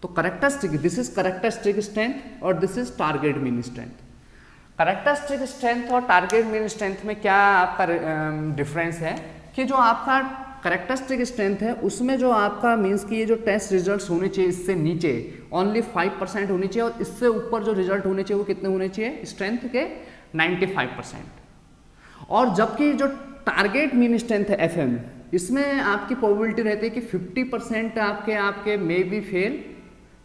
तो characteristic, this is characteristic strength और this is target mean strength. Characteristic strength और टारगेट मीन स्ट्रेंथ में क्या आपका डिफरेंस है कि जो आपका करेक्टरिस्टिक स्ट्रेंथ है उसमें जो आपका मीन्स कि ये जो टेस्ट रिजल्ट्स होने चाहिए इससे नीचे ओनली 5% होनी चाहिए, और इससे ऊपर जो रिजल्ट होने चाहिए वो कितने होने चाहिए, स्ट्रेंथ के 95%। और जबकि जो टारगेट मीन स्ट्रेंथ है FM, इसमें आपकी प्रोबेबिलिटी रहती है कि 50% आपके may be fail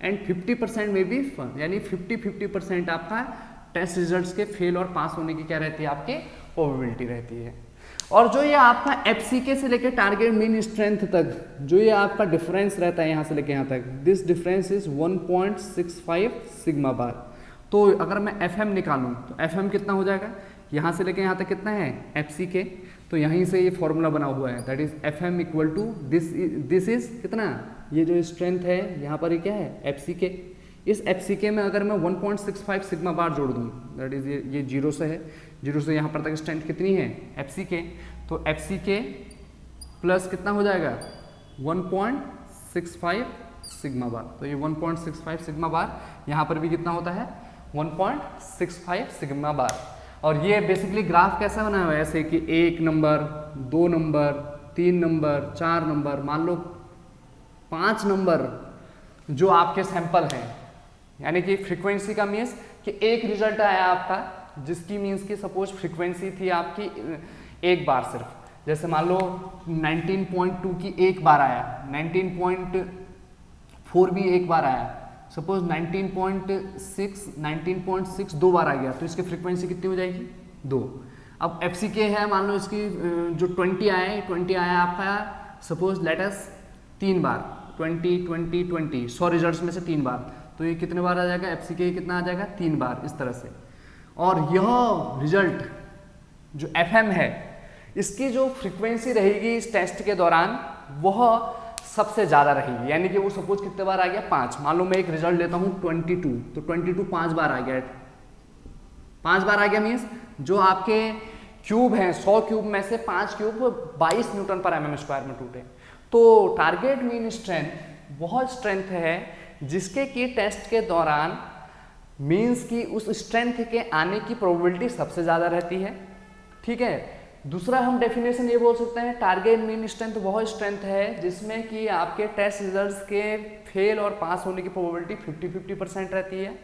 and 50% may be fun, यानी 50% आपका टेस्ट रिजल्ट्स के फेल और पास होने की क्या रहती है, आपकी प्रोबेबिलिटी रहती है। और जो ये आपका FCK से लेकर टारगेट मीन स्ट्रेंथ तक जो ये आपका डिफरेंस रहता है यहाँ से लेकर यहाँ तक, दिस डिफरेंस इज 1.65 सिग्मा बार। तो अगर मैं FM निकालूं तो FM कितना हो जाएगा, यहाँ से लेकर यहाँ तक कितना है FCK, तो यहीं से ये फॉर्मूला बना हुआ है, that is FM equal to this is कितना, ये जो स्ट्रेंथ है यहाँ पर ये क्या है FCK। इस FCK में अगर मैं 1.65 सिग्मा बार जोड़ दूँ, दैट इज ये 0 से है, 0 से यहाँ पर तक स्ट्रेंथ कितनी है FCK, तो FCK प्लस कितना हो जाएगा 1.65 सिग्मा बार। तो ये 1.65 सिग्मा बार, यहाँ पर भी कितना होता है 1.65 सिग्मा बार। और ये बेसिकली ग्राफ कैसा बना हुआ है, ऐसे कि 1 नंबर, 2 नंबर, 3 नंबर, 4 नंबर, मान लो 5 नंबर जो आपके सैंपल हैं, यानी कि फ्रीक्वेंसी का मीन्स कि एक रिजल्ट आया आपका जिसकी मीन्स की सपोज फ्रीक्वेंसी थी आपकी एक बार सिर्फ, जैसे मान लो 19.2 की एक बार आया, 19.4 भी एक बार आया, सपोज 19.6 दो बार आ गया, तो इसकी फ्रीक्वेंसी कितनी हो जाएगी 2। अब FCK है मान लो इसकी जो 20 आया आपका, सपोज लेट अस 3 बार 20 100 रिजल्ट्स में से 3 बार, तो ये कितने बार आ जाएगा FCK कितना आ जाएगा 3 बार इस तरह से। और यह रिजल्ट जो FM है इसकी जो फ्रीक्वेंसी रहेगी इस टेस्ट के दौरान वह सबसे ज़्यादा रहेगी, यानी कि वो सपोज कितने बार आ गया 5, मान लो मैं एक रिजल्ट लेता हूँ 22, तो 22 5 बार आ गया, 5 बार आ गया मीन्स जो आपके क्यूब हैं 100 क्यूब में से 5 क्यूब 22 न्यूटन पर mm स्क्वायर में टूटे। तो टारगेट मीन स्ट्रेंथ वह स्ट्रेंथ है जिसके की टेस्ट के दौरान मीन्स की उस स्ट्रेंथ के आने की प्रोबेबिलिटी सबसे ज़्यादा रहती है, ठीक है। दूसरा हम डेफिनेशन ये बोल सकते हैं टारगेट मीन स्ट्रेंथ वह स्ट्रेंथ है जिसमें कि आपके टेस्ट रिजल्ट्स के फेल और पास होने की प्रोबेबिलिटी 50% रहती है।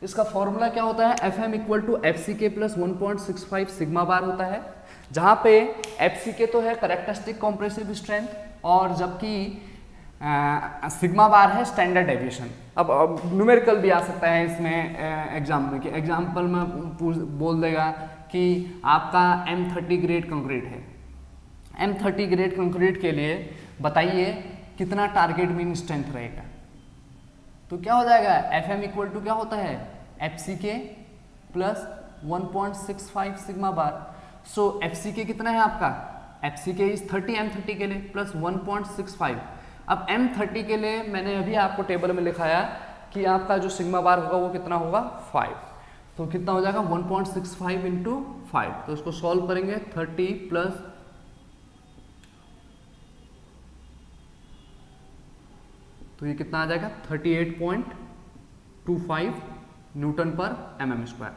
इसका फॉर्मूला क्या होता है, FM equal to FCK plus 1.65 sigma bar होता है, जहाँ पे FCK तो है करेक्टरिस्टिक कॉम्प्रेसिव स्ट्रेंथ और जबकि सिग्मा बार है स्टैंडर्ड डेविएशन। अब न्यूमेरिकल भी आ सकता है इसमें एग्जाम में, कि एग्जाम्पल में बोल देगा कि आपका M30 ग्रेड कंक्रीट है, M30 ग्रेड कंक्रीट के लिए बताइए कितना टारगेट मीन स्ट्रेंथ रहेगा। तो क्या हो जाएगा, एफ एम इक्वल टू क्या होता है, एफ सी के प्लस 1.65 सिग्मा बार। सो एफ सी के कितना है आपका, एफ सी के इज 30 M30 के लिए प्लस 1.65। अब M30 के लिए मैंने अभी आपको टेबल में लिखाया कि आपका जो सिग्मा बार होगा वो कितना होगा 5। तो कितना हो जाएगा 1.65 इंटू 5। तो इसको सॉल्व करेंगे 30 प्लस तो ये कितना आ जाएगा 38.25 न्यूटन पर mm स्क्वायर।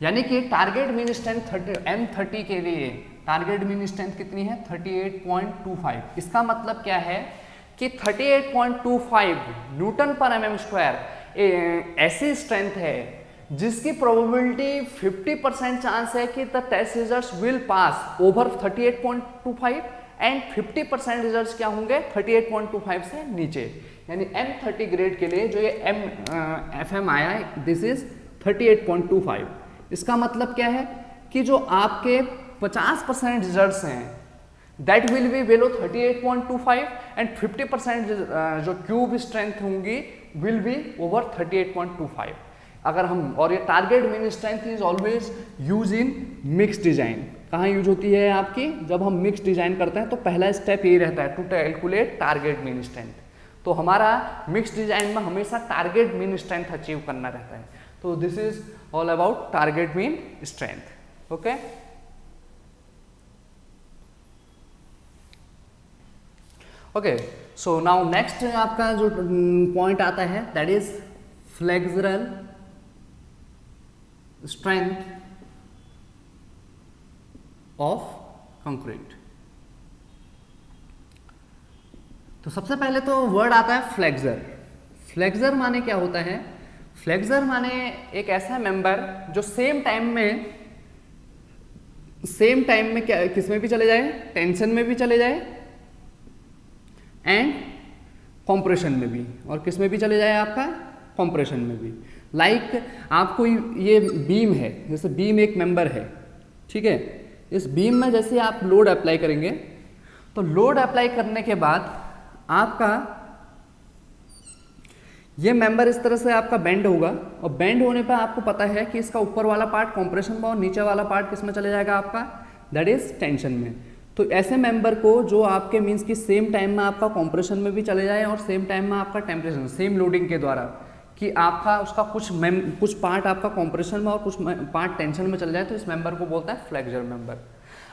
यानी कि टारगेट मीन स्ट्रेंथ M30 के लिए टारगेट मीन स्ट्रेंथ कितनी है 38.25। इसका मतलब क्या है कि 38.25 न्यूटन पर mm स्क्वायर ऐसी स्ट्रेंथ है जिसकी प्रोबेबिलिटी 50% चांस है कि the test results will pass over 38.25 and 50% results क्या होंगे 38.25 से नीचे। यानी M30 ग्रेड के लिए जो ये FM आया है दिस इज 38.25। इसका मतलब क्या है कि जो आपके 50% रिजल्ट्स हैं that will be below 38.25 and 50% जो क्यूब स्ट्रेंथ होंगी विल बी ओवर 38.25। अगर हम और ये target mean strength is always use in mix design. कहाँ यूज होती है आपकी, जब हम मिक्स डिजाइन करते हैं तो पहला स्टेप यही रहता है to calculate target mean strength. तो हमारा मिक्स डिजाइन में हमेशा टारगेट मीन स्ट्रेंथ अचीव करना रहता है। तो this is all about target mean strength. Okay, okay, so now next आपका जो पॉइंट आता है that is flexural strength of concrete. तो सबसे पहले तो वर्ड आता है फ्लेक्सर। फ्लेक्सर माने क्या होता है, फ्लेक्सर माने एक ऐसा मेंबर जो सेम टाइम में क्या किस में भी चले जाए, टेंशन में भी चले जाए एंड कॉम्प्रेशन में भी, और किस में भी चले जाए आपका कॉम्प्रेशन में भी। लाइक आपको ये बीम है, जैसे बीम एक मेंबर है, ठीक है। इस बीम में जैसे आप लोड अप्लाई करेंगे तो लोड अप्लाई करने के बाद आपका ये मेंबर इस तरह से आपका बेंड होगा, और बेंड होने पर आपको पता है कि इसका ऊपर वाला पार्ट कॉम्प्रेशन में और नीचे वाला पार्ट किस में चले जाएगा आपका, दैट इज टेंशन में। तो ऐसे मेंबर को जो आपके मीन्स कि सेम टाइम में आपका कॉम्प्रेशन में भी चले जाए और सेम टाइम में आपका टेम्परेचर, सेम लोडिंग के द्वारा कि आपका उसका कुछ पार्ट आपका कॉम्प्रेशन में और कुछ पार्ट टेंशन में चल जाए, तो इस मेंबर को बोलता है फ्लेक्सर मेंबर।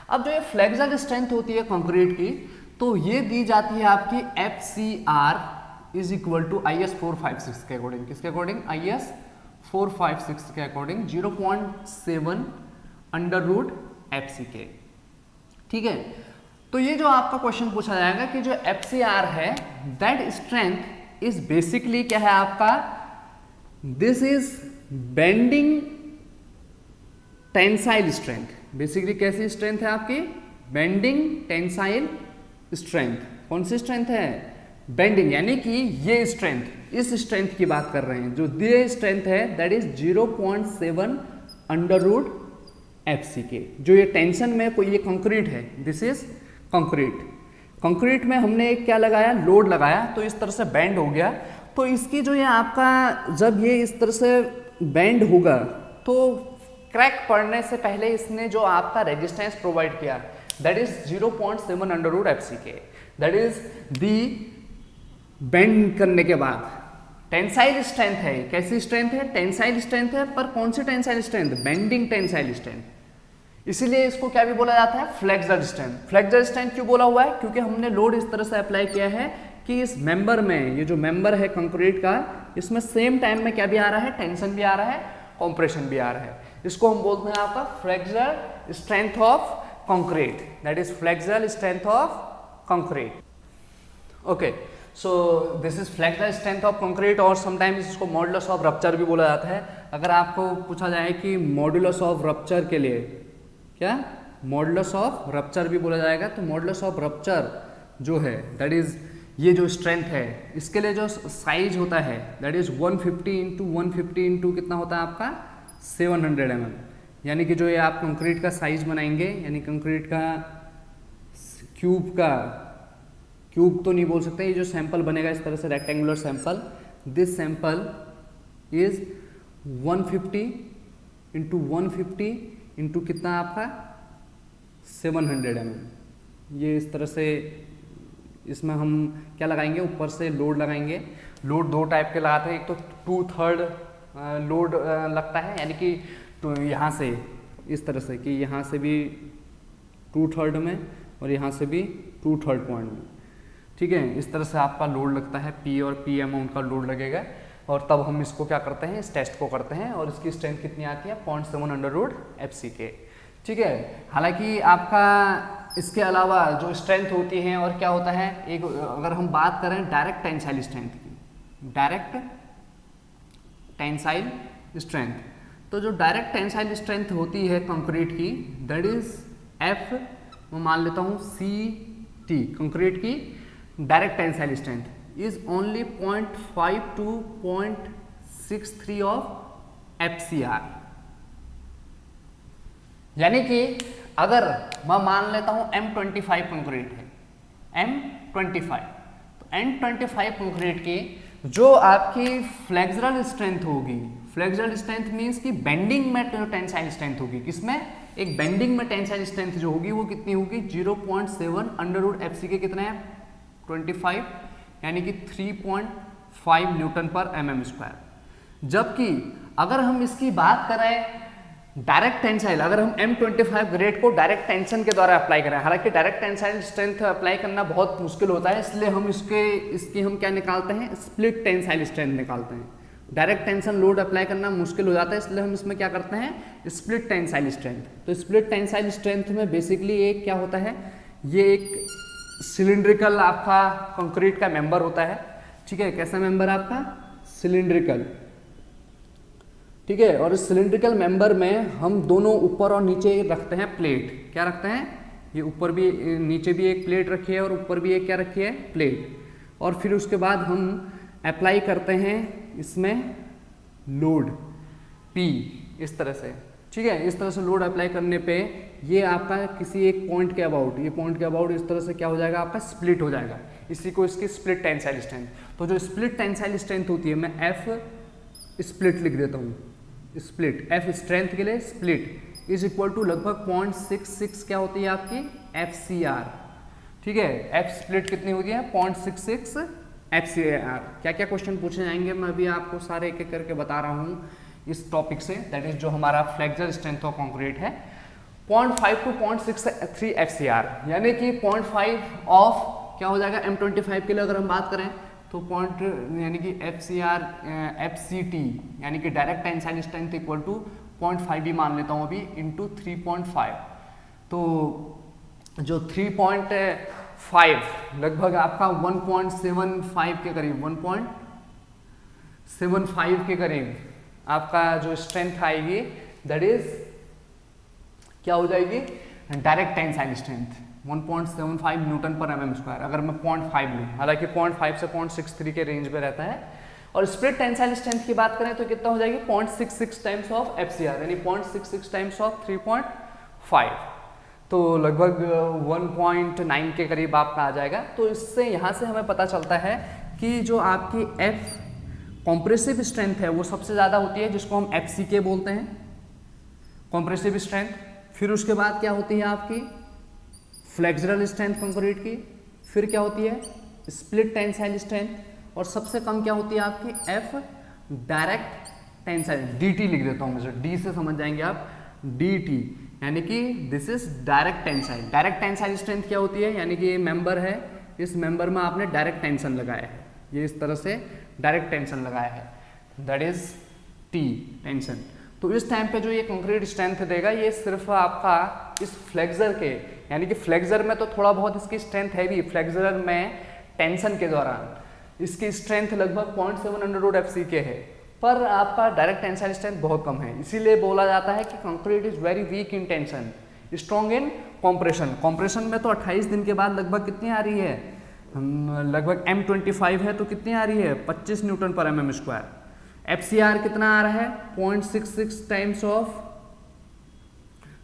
अब जो ये फ्लेक्सर स्ट्रेंथ होती है कंक्रीट की, तो ये दी जाती है आपकी FCR is equal to IS 456 के अकॉर्डिंग। किसके अकॉर्डिंग, IS 456 के अकॉर्डिंग 0.7 अंडर रूट FCK। ठीक है, तो ये जो आपका क्वेश्चन पूछा जाएगा कि जो FCR है दैट स्ट्रेंथ इज बेसिकली क्या है आपका, this is bending tensile strength. Basically कैसी स्ट्रेंथ है आपकी, बेंडिंग टेंसाइल स्ट्रेंथ। कौन सी स्ट्रेंथ है, बेंडिंग, यानी कि ये स्ट्रेंथ, इस स्ट्रेंथ की बात कर रहे हैं। जो ये स्ट्रेंथ है that is 0.7 under root FCK। जो ये टेंशन में कोई ये कंक्रीट है, दिस इज कंक्रीट। कंक्रीट में हमने एक क्या लगाया, लोड लगाया, तो इस तरह से बेंड हो गया। तो इसकी जो ये आपका जब ये इस तरह से बेंड होगा तो क्रैक पड़ने से पहले इसने जो आपका रेजिस्टेंस प्रोवाइड किया that is 0.7 under root FCK। That is the bend करने के बाद टेंसाइल स्ट्रेंथ है। कैसी स्ट्रेंथ है, टेंसाइल स्ट्रेंथ है, पर कौन सी tensile strength, bending tensile strength. इसीलिए इसको क्या भी बोला जाता है, फ्लेक्सर स्ट्रेंथ। फ्लेक्सर स्ट्रेंथ क्यों बोला हुआ है, क्योंकि हमने लोड इस तरह से अप्लाई किया है कि इस मेंबर में, ये जो मेंबर है कंक्रीट का, इसमें सेम टाइम में क्या भी आ रहा है, टेंशन भी आ रहा है, कॉम्प्रेशन भी आ रहा है। इसको हम बोलते हैं आपका flexor strength of concrete, that is flexor strength of concrete. Okay, so this is flexor strength of concrete, और समटाइम्स इसको मॉडुलस ऑफ रप्चर भी बोला जाता है। अगर आपको पूछा जाए कि मॉडुलस ऑफ रप्चर के लिए क्या, मॉडुलस ऑफ रप्चर भी बोला जाएगा, तो मॉडुलस ऑफ रप्चर जो है दैट इज ये जो स्ट्रेंथ है, इसके लिए जो साइज होता है दैट इज 150 इंटू 150 इंटू कितना होता है आपका 700 mm। यानी कि जो ये आप कंक्रीट का साइज बनाएंगे, यानी कंक्रीट का क्यूब का क्यूब तो नहीं बोल सकते, ये जो सैंपल बनेगा इस तरह से rectangular sample, this sample is 150 into 150 into कितना आपका 700 mm। ये इस तरह से, इसमें हम क्या लगाएंगे, ऊपर से लोड लगाएंगे। लोड दो टाइप के लगाते हैं, एक तो 2/3 लोड लगता है, यानी कि तो यहाँ से इस तरह से कि यहाँ से भी 2/3 में और यहाँ से भी 2/3 पॉइंट में, ठीक है। इस तरह से आपका लोड लगता है, P और P अमाउंट का लोड लगेगा, और तब हम इसको क्या करते हैं, इस टेस्ट को करते हैं, और इसकी स्ट्रेंथ कितनी आती है 0.7 √ ठीक है। हालांकि आपका इसके अलावा जो स्ट्रेंथ होती है और क्या होता है, एक अगर हम बात करें डायरेक्ट टेंसाइल स्ट्रेंथ की, डायरेक्ट टेंसाइल स्ट्रेंथ, तो जो डायरेक्ट टेंसाइल स्ट्रेंथ होती है कंक्रीट की, दैट इज F, मैं मान लेता हूँ CT, कंक्रीट की direct tensile strength is only 0.5 to 0.63 of FCR। यानी कि अगर मैं मान लेता हूं M25 कंक्रीट है, M25, तो M25 कंक्रीट की जो आपकी फ्लेक्सुरल स्ट्रेंथ होगी, फ्लेक्सुरल स्ट्रेंथ मींस कि बेंडिंग में टेंसाइल स्ट्रेंथ होगी, किसमें, एक बेंडिंग में टेंसाइल स्ट्रेंथ जो होगी वो कितनी होगी 0.7 √ FC के कितने हैं 25, यानी कि 3.5 N/mm²। जबकि अगर हम इसकी बात करें डायरेक्ट टेंसाइल, अगर हम M25 ग्रेड को डायरेक्ट टेंशन के द्वारा अप्लाई करें, हालांकि डायरेक्ट टेंसाइल स्ट्रेंथ अप्लाई करना बहुत मुश्किल होता है, इसलिए हम इसकी हम क्या निकालते हैं, स्प्लिट टेंसाइल स्ट्रेंथ निकालते हैं। डायरेक्ट टेंशन लोड अप्लाई करना मुश्किल हो जाता है, इसलिए हम इसमें क्या करते हैं, स्प्लिट टेंसाइल स्ट्रेंथ। तो स्प्लिट टेंसाइल स्ट्रेंथ में बेसिकली एक क्या होता है, ये एक सिलिंड्रिकल आपका कंक्रीट का मेंबर होता है, ठीक है। कैसा मेंबर आपका, सिलिंड्रिकल, ठीक है। और इस सिलिंड्रिकल मेंबर में हम दोनों ऊपर और नीचे रखते हैं प्लेट, क्या रखते हैं, ये ऊपर भी, नीचे भी एक प्लेट रखी है और ऊपर भी एक क्या रखी है, प्लेट। और फिर उसके बाद हम अप्लाई करते हैं इसमें लोड P, इस तरह से, ठीक है। इस तरह से लोड अप्लाई करने पे ये आपका किसी एक पॉइंट के अबाउट, ये पॉइंट के अबाउट इस तरह से क्या हो जाएगा, आपका स्प्लिट हो जाएगा, इसी को इसकी स्प्लिट टेंसाइल स्ट्रेंथ। तो जो स्प्लिट टेंसाइल स्ट्रेंथ होती है, मैं F स्प्लिट लिख देता हूँ, स्प्लिट F स्ट्रेंथ के लिए स्प्लिट इज इक्वल टू लगभग 0.66 क्या होती है आपकी FCR, ठीक है। F स्प्लिट कितनी होती है 0.66 FCR। क्या क्या क्वेश्चन पूछे जाएंगे मैं अभी आपको सारे एक एक करके बता रहा हूँ इस टॉपिक से, दैट इज जो हमारा फ्लेक्सुरल स्ट्रेंथ ऑफ कंक्रीट है, 0.5 to 0.63 FCR, यानी कि 0.5 ऑफ क्या हो जाएगा M25 के लिए अगर हम बात करें तो पॉइंट, यानी कि FCR FCT यानी कि direct tensile strength equal to 0.5 भी मान लेता हूँ अभी इंटू 3.5, तो जो 3.5 लगभग आपका 1.75 के करीब, 1.75 के करीब आपका जो स्ट्रेंथ आएगी, दैट इज क्या हो जाएगी, डायरेक्ट टेंसाइल स्ट्रेंथ 1.75 N/mm²। अगर मैं 0.5 लूँ, हालांकि 0.5 से 0.63 के रेंज में रहता है। और स्प्लिट टेंसाइल स्ट्रेंथ की बात करें तो कितना हो जाएगी 0.66 टाइम्स ऑफ FCR, यानी 0.66 टाइम्स ऑफ 3.5, तो लगभग 1.9 के करीब आपका आ जाएगा। तो इससे यहाँ से हमें पता चलता है कि जो आपकी F कॉम्प्रेसिव स्ट्रेंथ है वो सबसे ज़्यादा होती है, जिसको हम FCK बोलते हैं, कॉम्प्रेसिव स्ट्रेंथ। फिर उसके बाद क्या होती है आपकी फ्लेक्सुरल स्ट्रेंथ कंक्रीट की, फिर क्या होती है स्प्लिट टेंसाइल स्ट्रेंथ, और सबसे कम क्या होती है आपकी F डायरेक्ट टेंसाइल, DT लिख देता हूँ मैं, D से समझ जाएंगे आप, DT यानी कि this is direct tensile. Direct tensile strength क्या होती है, यानी कि ये मेंबर है, इस मेंबर में आपने डायरेक्ट टेंशन लगाया है, ये इस तरह से डायरेक्ट टेंशन लगाया है, दैट इज T टेंशन। तो इस टाइम पे जो ये कंक्रीट स्ट्रेंथ देगा ये सिर्फ आपका इस फ्लेक्सर के, यानी कि फ्लेक्सर में तो थोड़ा बहुत इसकी स्ट्रेंथ है भी, फ्लेक्सर में टेंशन के दौरान इसकी स्ट्रेंथ लगभग 0.7 N/FC है, पर आपका डायरेक्ट टेंसाइल स्ट्रेंथ बहुत कम है। इसीलिए बोला जाता है कि concrete is very weak in tension, strong in compression. Compression में तो 28 दिन के बाद लगभग कितनी आ रही है, लगभग M25 है तो कितनी आ रही है 25 N/mm²। FCR कितना आ रहा है 0.66 टाइम्स ऑफ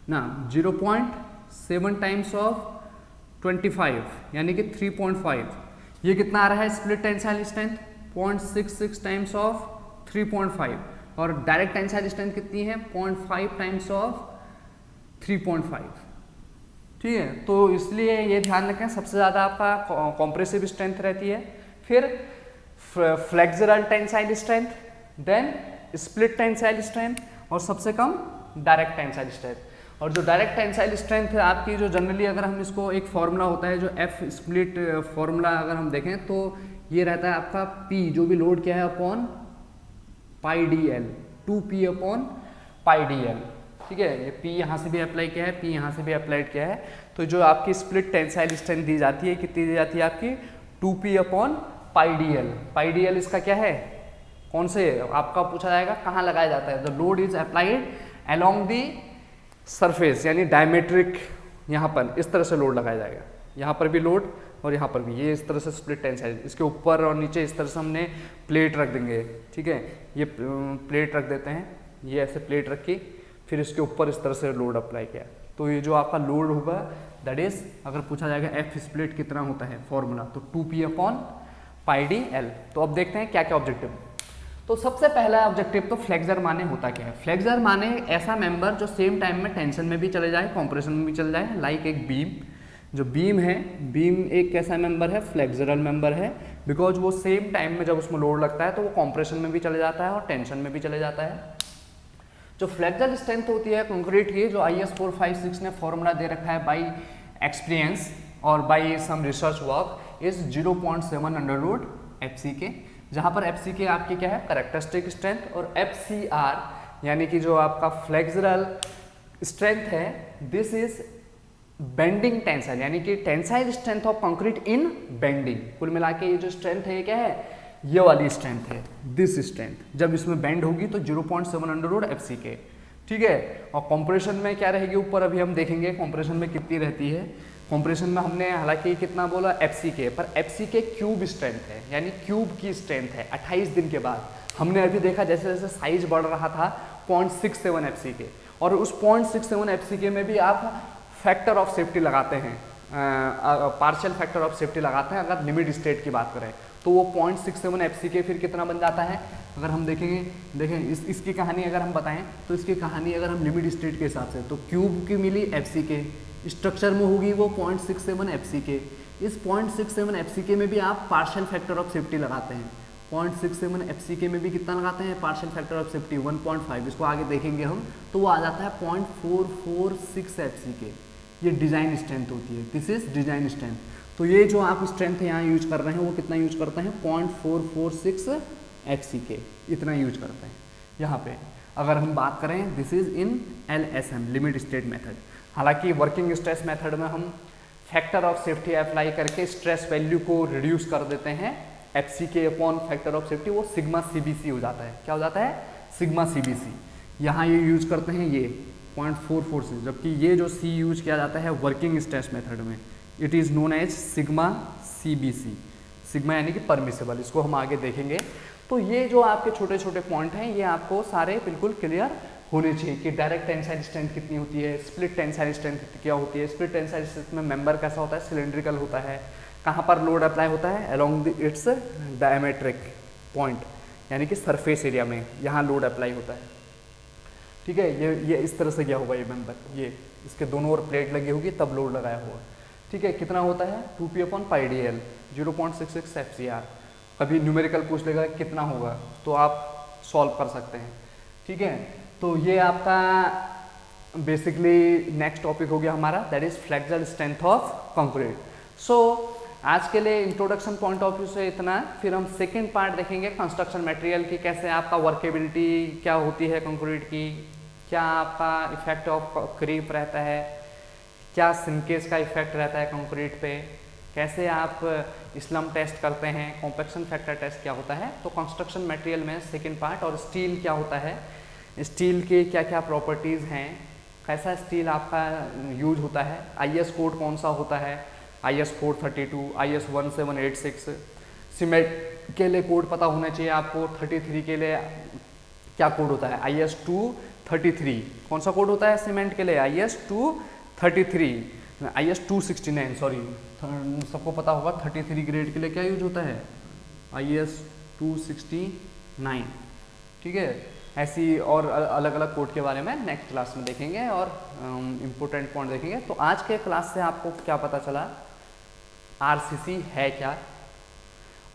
ना 0.7 टाइम्स ऑफ 25 यानी कि 3.5। ये कितना आ रहा है split tensile strength 0.66 times of 3.5 और डायरेक्ट टेंसाइल स्ट्रेंथ कितनी है 0.5 टाइम्स ऑफ 3.5। ठीक है, तो इसलिए ये ध्यान रखें सबसे ज़्यादा आपका कॉम्प्रेसिव स्ट्रेंथ रहती है, फिर flexural tensile strength, then split tensile strength और सबसे कम डायरेक्ट टेंसाइल स्ट्रेंथ। और जो डायरेक्ट टेंसाइल स्ट्रेंथ है आपकी, जो जनरली अगर हम इसको एक फॉर्मूला होता है जो एफ स्प्लिट फॉर्मूला अगर हम देखें तो ये रहता है आपका P जो भी लोड किया है upon pi D L, 2P upon pi D L. ठीक है, ये P यहाँ से भी अप्लाई किया है, P यहाँ से भी अप्लाइड किया है। तो जो आपकी स्प्लिट टेंसाइल स्ट्रेंथ दी जाती है कितनी दी जाती है आपकी 2P upon pi D L. Pi D L इसका क्या है, कौन से आपका पूछा जाएगा कहाँ लगाया जाता है। The load is applied along the surface यानी डायमेट्रिक, यहाँ पर इस तरह से लोड लगाया जाएगा, यहाँ पर भी लोड और यहाँ पर भी, ये इस तरह से स्प्लिट टेंसाइल, इसके ऊपर और नीचे इस तरह से हमने प्लेट रख देंगे। ठीक है, ये प्लेट रख देते हैं, ये ऐसे प्लेट रखी, फिर इसके ऊपर इस तरह से लोड अप्लाई किया, तो ये जो आपका लोड होगा दैट इज, अगर पूछा जाएगा एफ स्प्लिट कितना होता है फॉर्मूला, तो 2P upon pi D L. तो अब देखते हैं क्या क्या ऑब्जेक्टिव। तो सबसे पहला ऑब्जेक्टिव तो फ्लेक्सर माने होता क्या है। फ्लेक्सर माने ऐसा मेंबर जो सेम टाइम में टेंशन में भी चले जाए, कॉम्प्रेशन में भी चले जाए, लाइक एक बीम। जो बीम है, बीम एक कैसा मेंबर है, फ्लेक्सरल मेंबर है, बिकॉज वो सेम टाइम में जब उसमें लोड लगता है तो वो कॉम्प्रेशन में भी चले जाता है और टेंशन में भी चले जाता है। जो फ्लेक्सर स्ट्रेंथ होती है कंक्रीट की, जो IS 456 ने फॉर्मूला दे रखा है बाई एक्सपीरियंस और by some research work, is 0.7 under root FCK, जहाँ पर FCK आपकी क्या है कैरेक्टरिस्टिक स्ट्रेंथ, और FCR यानी कि जो आपका फ्लेक्सरल स्ट्रेंथ है, दिस इज बेंडिंग टेंसाइल यानी कि tensile strength of concrete in bending. कुल मिला के ये जो स्ट्रेंथ है ये क्या है, ये वाली स्ट्रेंथ है, दिस स्ट्रेंथ। जब इसमें बेंड होगी तो 0.7 अंडर रूट FCK। ठीक है, और कॉम्प्रेशन में क्या रहेगी ऊपर, अभी हम देखेंगे कॉम्प्रेशन में कितनी रहती है। कॉम्प्रेशन में हमने हालांकि कितना बोला FCK, पर FCK क्यूब स्ट्रेंथ है यानी क्यूब की स्ट्रेंथ है 28 दिन के बाद। हमने अभी देखा जैसे जैसे साइज बढ़ रहा था 0.67 FCK, और उस 0.67 FCK में भी आप फैक्टर ऑफ सेफ्टी लगाते हैं, पार्शियल फैक्टर ऑफ सेफ्टी लगाते हैं। अगर लिमिट स्टेट की बात करें तो वो 0.67 FCK फिर कितना बन जाता है, अगर हम देखें इसकी कहानी अगर हम बताएं तो इसकी कहानी अगर हम लिमिट स्टेट के हिसाब से, तो क्यूब की मिली FCK, स्ट्रक्चर में होगी वो 0.67 FCK। इस 0.67 FCK में भी आप पार्शियल फैक्टर ऑफ सेफ्टी लगाते हैं। 0.67 FCK में भी कितना लगाते हैं पार्शियल फैक्टर ऑफ सेफ्टी 1.5, इसको आगे देखेंगे हम, तो वो आ जाता है 0.446 FCK। ये डिज़ाइन स्ट्रेंथ होती है, दिस इज डिज़ाइन स्ट्रेंथ। तो ये जो आप स्ट्रेंथ यहाँ यूज कर रहे हैं वो कितना यूज करते हैं 0.446 FCK, इतना यूज करते हैं यहाँ पे। अगर हम बात करें this is in LSM limit state method. हालांकि वर्किंग स्ट्रेस मेथड में हम फैक्टर ऑफ सेफ्टी अप्लाई करके स्ट्रेस वैल्यू को रिड्यूस कर देते हैं, FCK upon factor of safety वो सिग्मा CBC हो जाता है। क्या हो जाता है, सिग्मा CBC। यहाँ ये यूज करते हैं ये 0.446, जबकि ये जो C यूज किया जाता है वर्किंग स्ट्रेस मेथड में, it is known as sigma CBC। Sigma यानी कि परमिसेबल, इसको हम आगे देखेंगे। तो ये जो आपके छोटे छोटे पॉइंट हैं ये आपको सारे बिल्कुल क्लियर होने चाहिए कि डायरेक्ट टेंसाइल स्ट्रेंथ कितनी होती है, स्प्लिट टेंसाइल स्ट्रेंथ क्या होती है। स्प्लिट टेंसाइल स्ट्रेंथ में मेंबर कैसा होता है, सिलेंड्रिकल होता है। कहाँ पर लोड अप्लाई होता है, अलोंग इट्स डायमेट्रिक पॉइंट यानी कि सरफेस एरिया में, यहाँ लोड अप्लाई होता है। ठीक है, ये इस तरह से क्या होगा, ये मेंबर ये इसके दोनों ओर प्लेट लगी होगी तब लोड लगाया होगा। ठीक है, कितना होता है 2P upon pi D L, 0.66 FCR। कभी न्यूमेरिकल पूछ लेगा कितना होगा तो आप सॉल्व कर सकते हैं। ठीक है, तो ये आपका बेसिकली नेक्स्ट टॉपिक हो गया हमारा, that is flexural strength of concrete. So आज के लिए इंट्रोडक्शन पॉइंट ऑफ व्यू से इतना, फिर हम सेकेंड पार्ट देखेंगे कंस्ट्रक्शन मटेरियल की, कैसे आपका वर्केबिलिटी क्या होती है कंक्रीट की, क्या आपका इफेक्ट ऑफ क्रीप रहता है, क्या सिंकेज का इफेक्ट रहता है कंक्रीट पे, कैसे आप स्लम टेस्ट करते हैं, कॉम्पैक्शन फैक्टर टेस्ट क्या होता है। तो कंस्ट्रक्शन मटेरियल में सेकेंड पार्ट, और स्टील क्या होता है, स्टील के क्या क्या प्रॉपर्टीज़ हैं, कैसा स्टील आपका यूज होता है, IS कोड कौन सा होता है, IS 432, IS 1786। सीमेंट के लिए कोड पता होना चाहिए आपको, 33 के लिए क्या कोड होता है, IS 233। कौन सा कोड होता है सीमेंट के लिए, IS 233। IS 269, सॉरी, सबको पता होगा 33 ग्रेड के लिए क्या यूज होता है, IS 269, ठीक है। ऐसी और अलग अलग कोड के बारे में नेक्स्ट क्लास में देखेंगे और इम्पोर्टेंट पॉइंट देखेंगे। तो आज के क्लास से आपको क्या पता चला, RCC है क्या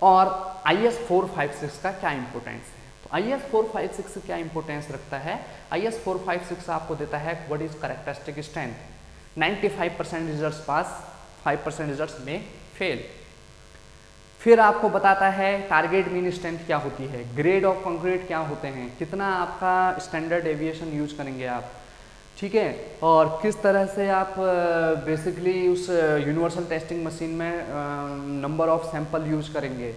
और IS 456 का क्या इंपॉर्टेंस है। तो IS 456 क्या इंपॉर्टेंस रखता है, IS 456 आपको देता है what is characteristic strength, 95% results pass, 5% results में फेल। फिर आपको बताता है टारगेट मीन स्ट्रेंथ क्या होती है, ग्रेड ऑफ कंक्रीट क्या होते हैं, कितना आपका स्टैंडर्ड एविएशन यूज करेंगे आप, ठीक है, और किस तरह से आप बेसिकली उस यूनिवर्सल टेस्टिंग मशीन में नंबर ऑफ सैंपल यूज करेंगे,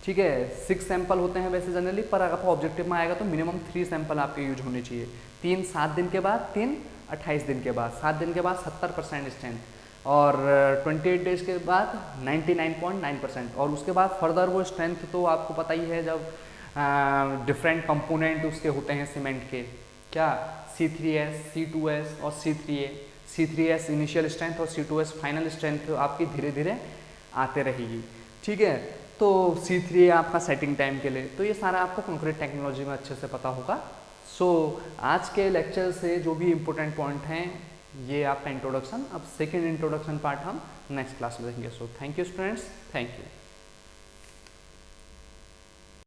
ठीक है। 6 सैंपल होते हैं वैसे जनरली, पर अगर आपको ऑब्जेक्टिव में आएगा तो मिनिमम 3 सैंपल आपके यूज होने चाहिए, 3 7 दिन के बाद, 3 28 दिन के बाद, 7 दिन के बाद 70% स्ट्रेंथ, और 28 डेज के बाद 99.9%, और उसके बाद फर्दर वो स्ट्रेंथ तो आपको पता ही है, जब डिफरेंट कंपोनेंट उसके होते हैं सीमेंट के, क्या C3S, C2S और C3A, C3S इनिशियल स्ट्रेंथ और C2S फाइनल स्ट्रेंथ आपकी धीरे धीरे आते रहेगी, ठीक है। तो C3A आपका सेटिंग टाइम के लिए, तो ये सारा आपको कंक्रीट टेक्नोलॉजी में अच्छे से पता होगा। सो आज के लेक्चर से जो भी इम्पोर्टेंट पॉइंट हैं ये आपका इंट्रोडक्शन, अब सेकेंड इंट्रोडक्शन पार्ट हम नेक्स्ट क्लास में देखेंगे। So thank you students, thank you.